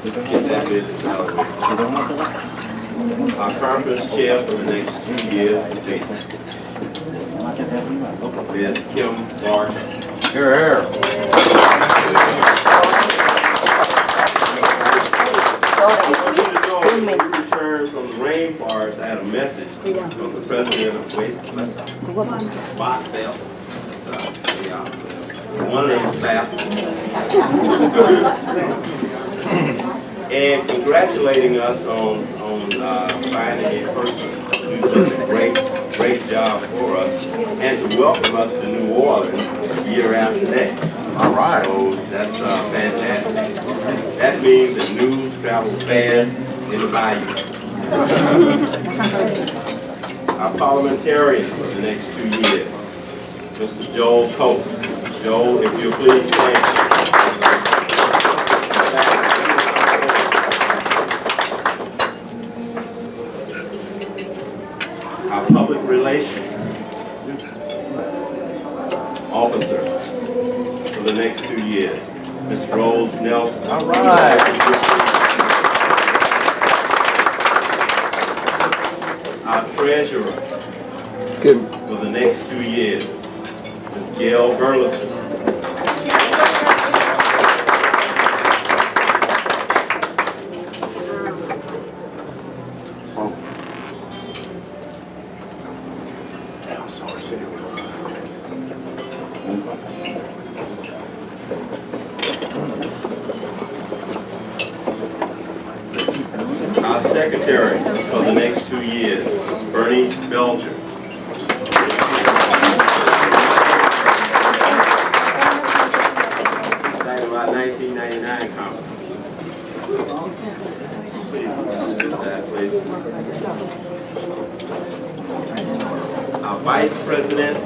Get that business out of the way. Our conference chair for the next 2 years will be Ms. Kim Barker. Here. one of the staff. And congratulating us on finding a person to do such a great job for us and to welcome us to New Orleans year after next. All right. So that's fantastic. That means the news travels fast in the bayou. Our parliamentarian for the next 2 years, Mr. Joel Coates. Joel, if you'll please stand. Our public relations officer for the next 2 years, Ms. Rose Nelson. All right. Our treasurer for the next 2 years, Ms. Gail Burleson. Our secretary for the next 2 years, Ms. Bernice Belcher. Excited about 1999 conference. Please. Our vice president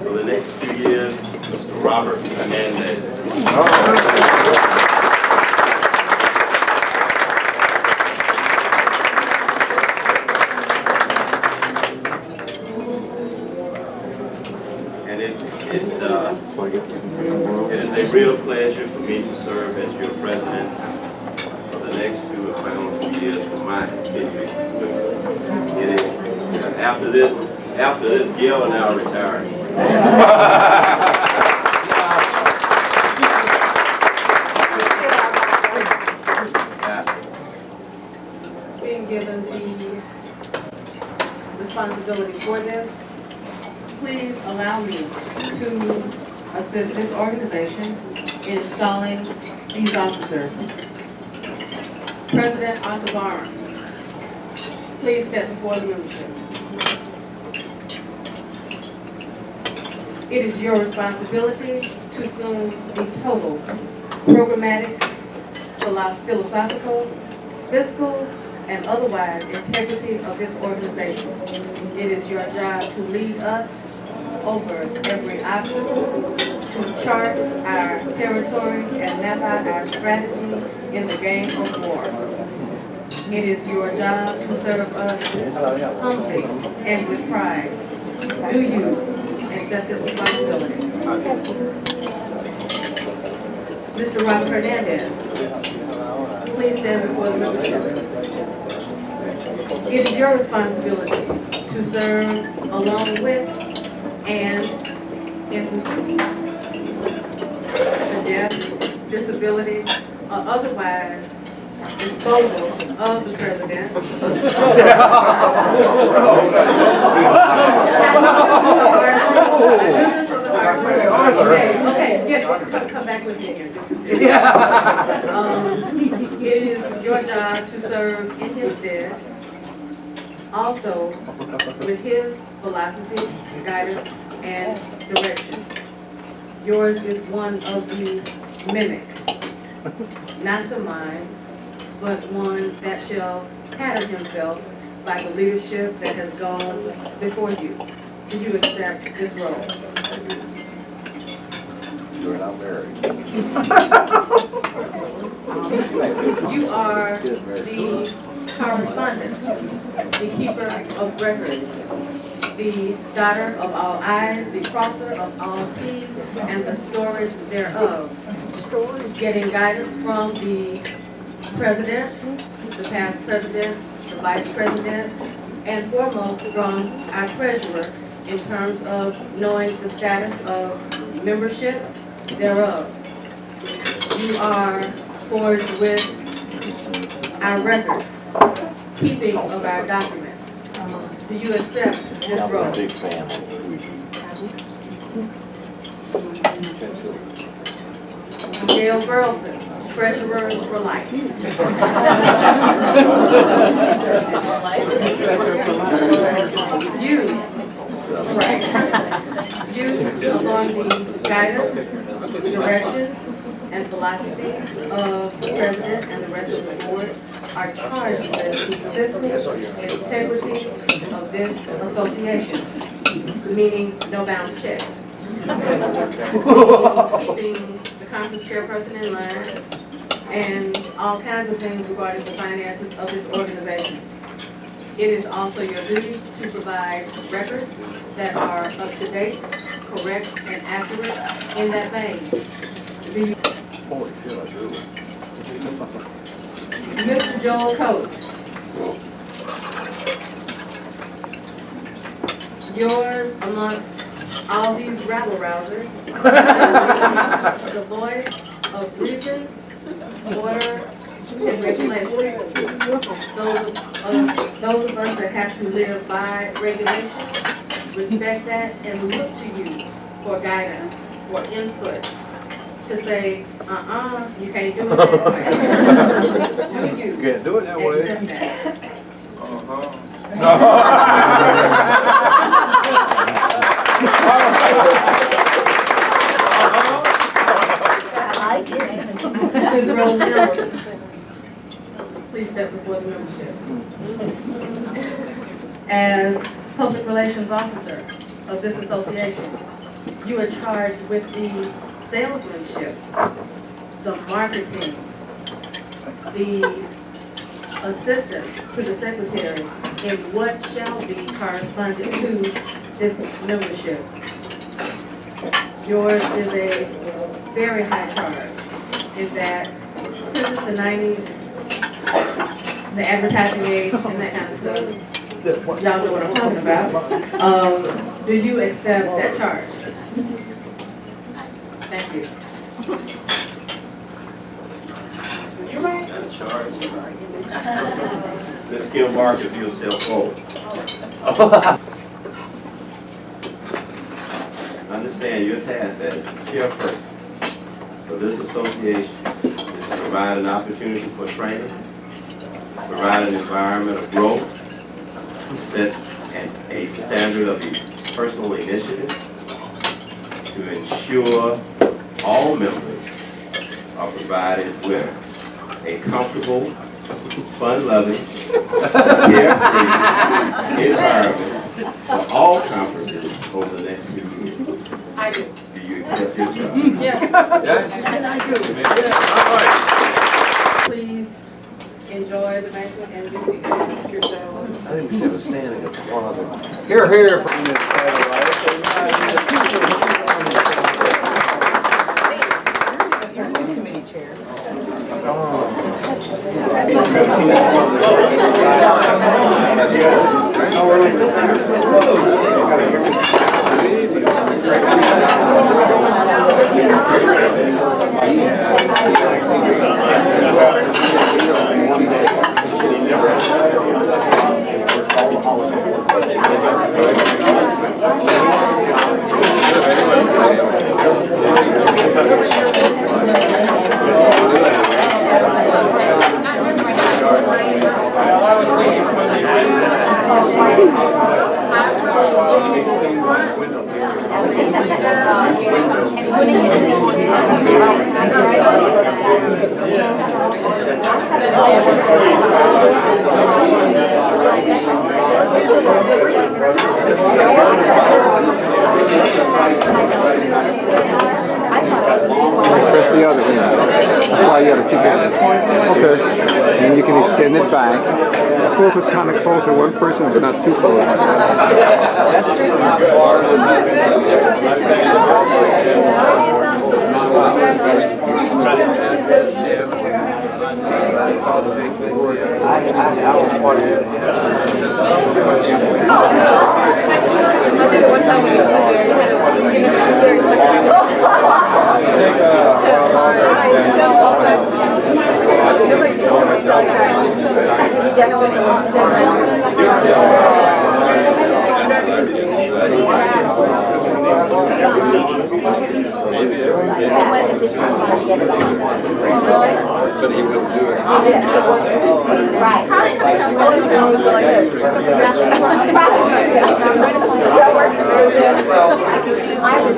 for the next 2 years, Mr. Robert Hernandez. It is a real pleasure for me to serve as your president for the next 2 or final 2 years for my district. It is after this, Gil and I are retiring. Being given the responsibility for this, please allow me to assist this organization in installing these officers. President Arthur Barnes, please step before the membership. It is your responsibility to assume the total programmatic, philosophical, fiscal, and otherwise integrity of this organization. It is your job to lead us over every obstacle, to chart our territory and map out our strategy in the game of war. It is your job to serve us humbly and with pride. Do you accept this responsibility? Mr. Robert Hernandez, please stand before the membership. It is your responsibility to serve along with and in the death, disability, or otherwise disposal of the president. Okay, come back with me here. It is your job to serve in his stead, also with his philosophy, guidance, and direction. Yours is one of the mimic, not the mind, but one that shall pattern himself by the leadership that has gone before you. Do you accept this role? You're not married. You are the correspondent, the keeper of records, the dotter of all I's, the crosser of all T's, and the storage thereof. Getting guidance from the president, the past president, the vice president, and foremost from our treasurer in terms of knowing the status of membership thereof. You are forged with our records, keeping of our documents. Do you accept this role? Big family. Gail Burleson, treasurer for life. You, right, you, along the guidance, direction, and philosophy of the president and the rest of the board, are charged with the fiscal integrity of this association, meaning no bounce checks. Keeping the conference chairperson in line, and all kinds of things regarding the finances of this organization. It is also your duty to provide records that are up to date, correct, and accurate in that vein. Holy shit, I do. Mr. Joel Coates. Yours amongst all these rabble-rousers, the voice of reason, order, and regulation. Those of us that have to live by regulation, respect that and look to you for guidance, for input, to say, you can't do it that way. Do you can't do it that way. accept that? Ms. Rose Nelson, please step before the membership. As public relations officer of this association, you are charged with the salesmanship, the marketing, the assistance to the secretary in what shall be correspondent to this membership. Yours is a very high charge in that since the 90s, the advertising age and that kind of stuff, y'all know what I'm talking about. Do you accept that charge? Thank you. You're right. That charge. Ms. Gilmark, if you'll step forward. Understand your task as chairperson for this association is to provide an opportunity for training, provide an environment of growth, set a standard of personal initiative to ensure all members are provided with a comfortable, fun-loving, carefree environment for all conferences over the next 2 years. I do. Do you accept your job? Yes. And I do. Please enjoy the banquet and be seated. I think we should have a standing applaud. Here, here. From this Committee chair. Press the other end. That's why you have to get it. Okay. And you can extend it back. Focus kind of close to one person, but not too close. One time with the blueberry, had a skin of a blueberry additional time to get it on. But he will do it. Right. Only when we go like this. That works very good. I was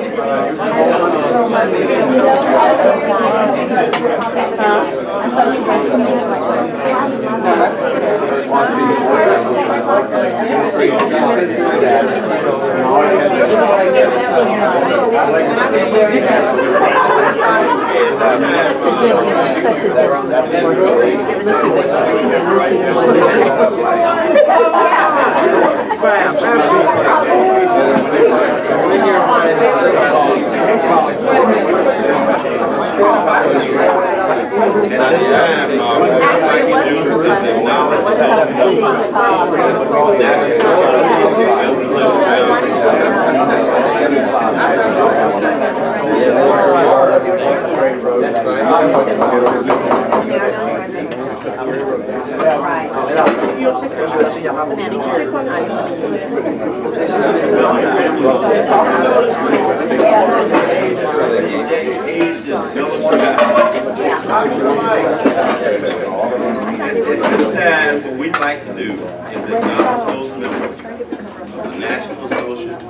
At this time, what we'd like to do is acknowledge those members of the National Association of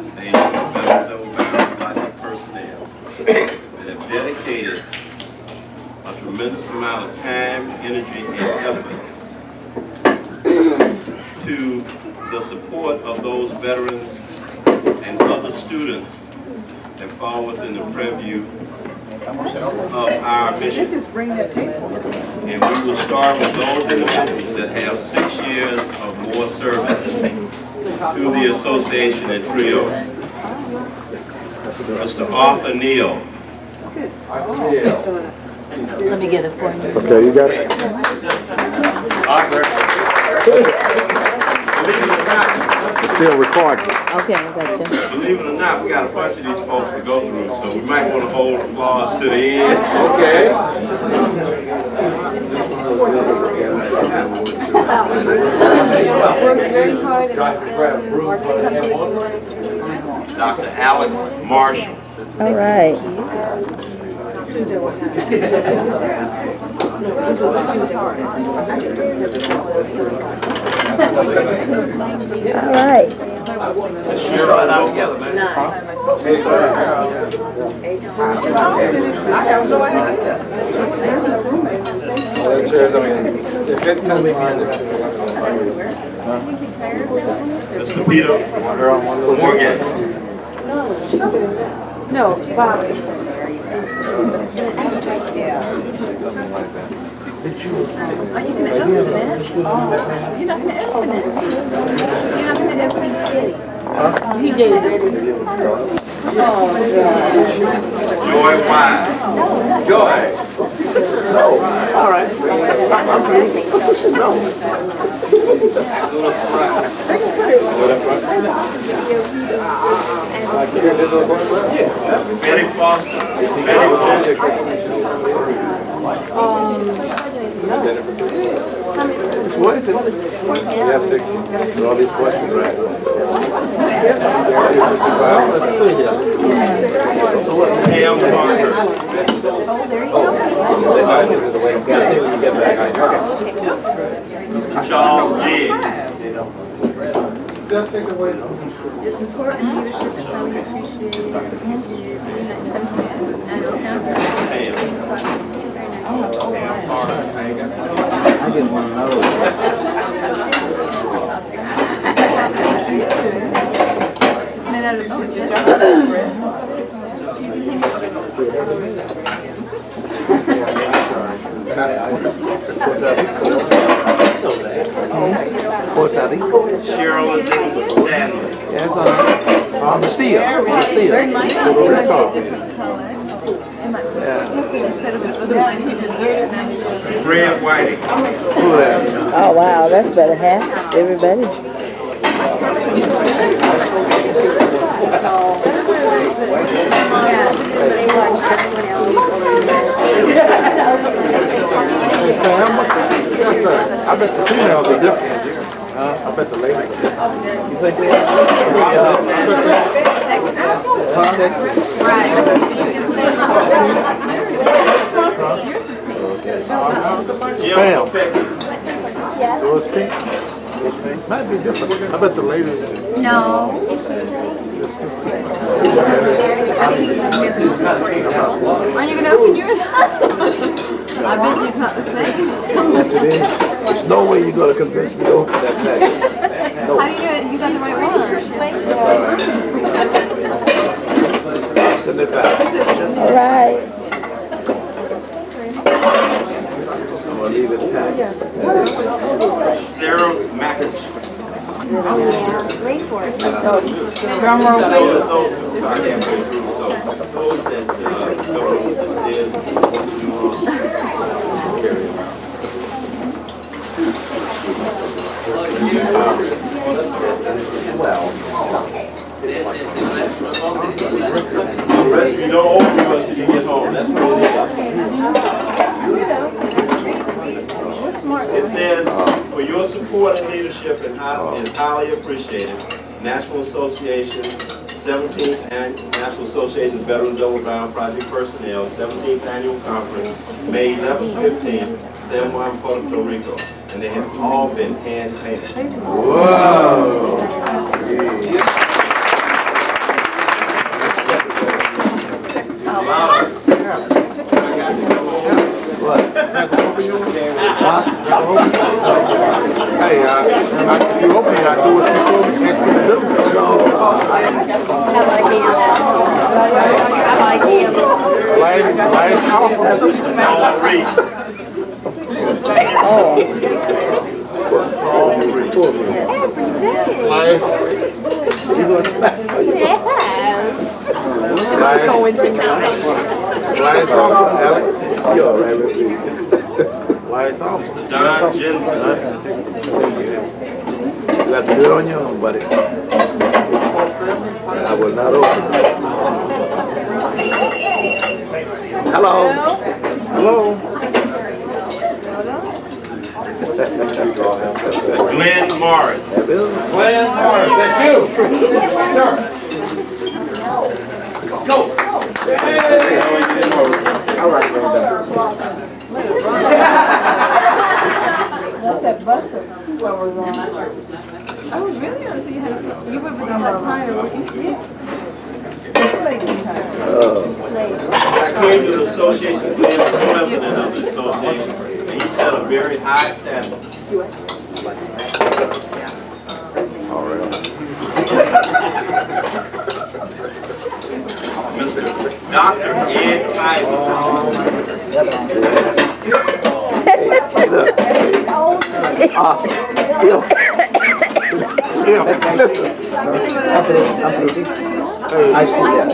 Veterans of Personnel that have dedicated a tremendous amount of time, energy, and effort to the support of those veterans and other students that fall within the purview of our mission. And we will start with those individuals that have 6 years or more service to the association in Trio. Mr. Arthur Neal. Let me get it for you. Okay, you got it. Arthur. Believe it or not, It's still recording. Okay, I got you. believe it or not, we got a bunch of these folks to go through, so we might want to hold applause to the end. Okay. Worked very hard Dr. Alex Marshall. All right. All right. I have no idea. Mr. Peter Morgan. No, Bob. Are you going to open it? You're not going to open it. You're not going to open it. He gave it. Oh, Joy Wise. Joy. No. All right. I'm through. No. Betty Foster. Betty Foster. What is it? Yeah, 60. All these questions, right? Pam Parker. Charles Diggs. It's important leadership is highly appreciated. Pam Parker. I get one of It's made out of cheese. You can Puerto Rico. Cheryl Stanley. Yes, on the seal. It might be a different color. It might be. Instead of it might be dessert and Fred Whiting. Oh, wow, that's better half, everybody. I bet the females are different. I bet the ladies are different. You think they are? Right. Jim Bam. Kopecki. Those pink? Might be different. I bet the lady. No. Are you gonna open yours? I bet it's not the same. Yes, it is. There's no way you're gonna convince me to open that bag. No. How do you know you got the right one? I'll send it back. All right. I'm gonna leave it tagged. Sarah Mackich. Rainforest. Drum roll. So I can't go through. So those that don't know what this is, we will carry it out. Rest, you don't open yours till you get home. That's what it is. It says, for your support and leadership is highly appreciated. National Association, 17th National Association of Veterans Overbound Project Personnel, 17th Annual Conference, May 11th, 15th, San Juan, Puerto Rico. And they have all been hand painted. Whoa! What? Hey, if you open it, I do what you told me to do. I like him. Mr. Don Jensen. You got to do it on your own, buddy. I will not open it. Hello. Hello. Glenn Morris. Glenn Morris, that's you. Sure. Go. All right, That bus swimmers on. Oh, really? So you had you were with that tire, weren't you? Yes. I came to the association today as the president of the association. And he set a very high standard. All right. Mr. Dr. Ed Kaiser.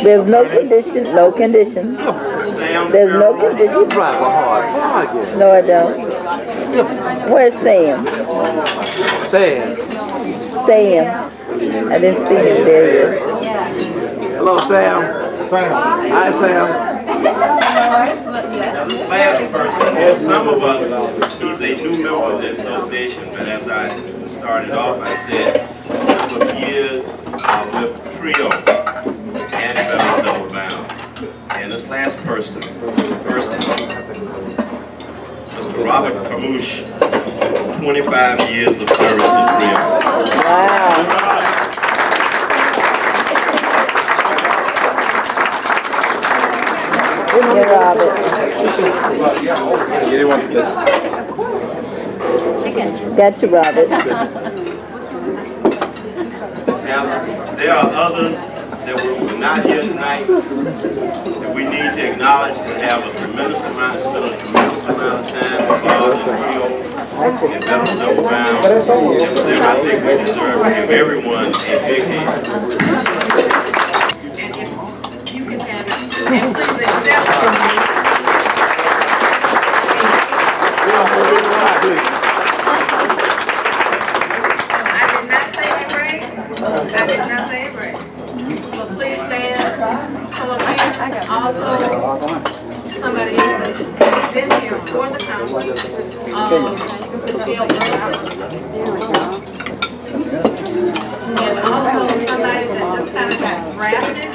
There's no condition, no condition. There's no condition. You drive a hard bargain. No, I don't. Where's Sam? Sam. Sam. I didn't see him there yet. Hello, Sam. Hi, Sam. Now this last person, and some of us, he's a new member of the association, but as I started off, I said, a number of years with Trio and Veterans Double-Bound. And this last person, Mr. Robert Camouche, 25 years of service with Trio. Wow. Hey, Robert. You didn't want this. Got you, Robert. Now, there are others that were not here tonight that we need to acknowledge that have a tremendous amount, spent a tremendous amount of time involved in Trio and Veterans Double-Bound. And for them, I think we deserve to give everyone a big hand. You can have it. And please accept from me. I did not say it right. I did not say it right. So please stand. Pull up here. Also, somebody else that has been here for the conference. And also somebody that just kind of got drafted.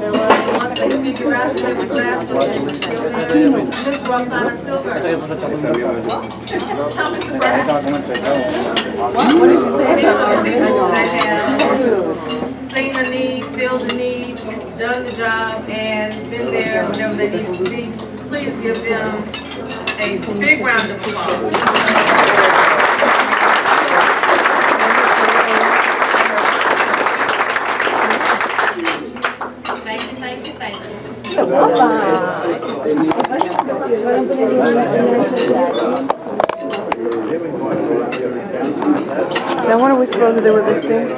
Once they see throughout the last Miss Roxana Silver. Topics of practice. What did you say These are about the people that have seen the need, filled the need, done the job, and been there whenever they needed to be. Please give them a big round of applause. Thank you, thank you, thank you. Now what are we supposed to do with this thing?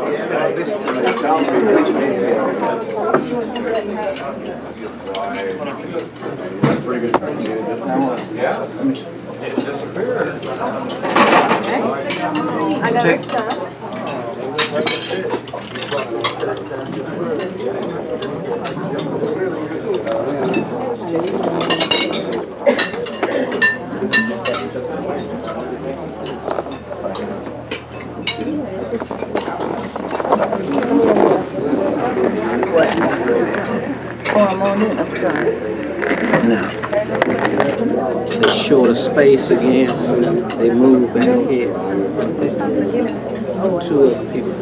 I got her stuff. Oh, I'm on it, I'm sorry. Now, they short of space again, so they move back here. Two other people.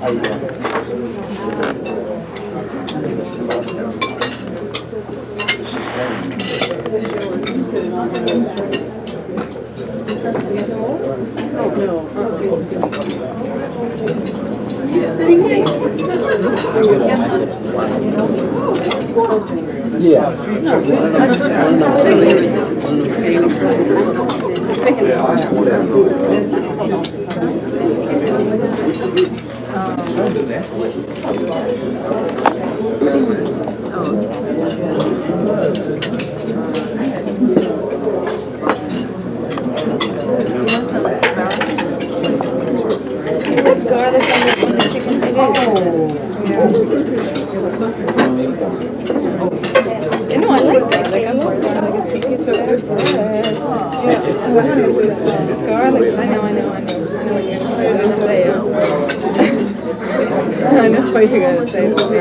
How you doing? Yeah. Is that garlic on the chicken nuggets? No, I like garlic. I love garlic. It's just it's so good for bread. Garlic. I know what you're gonna say. I know what you're gonna say.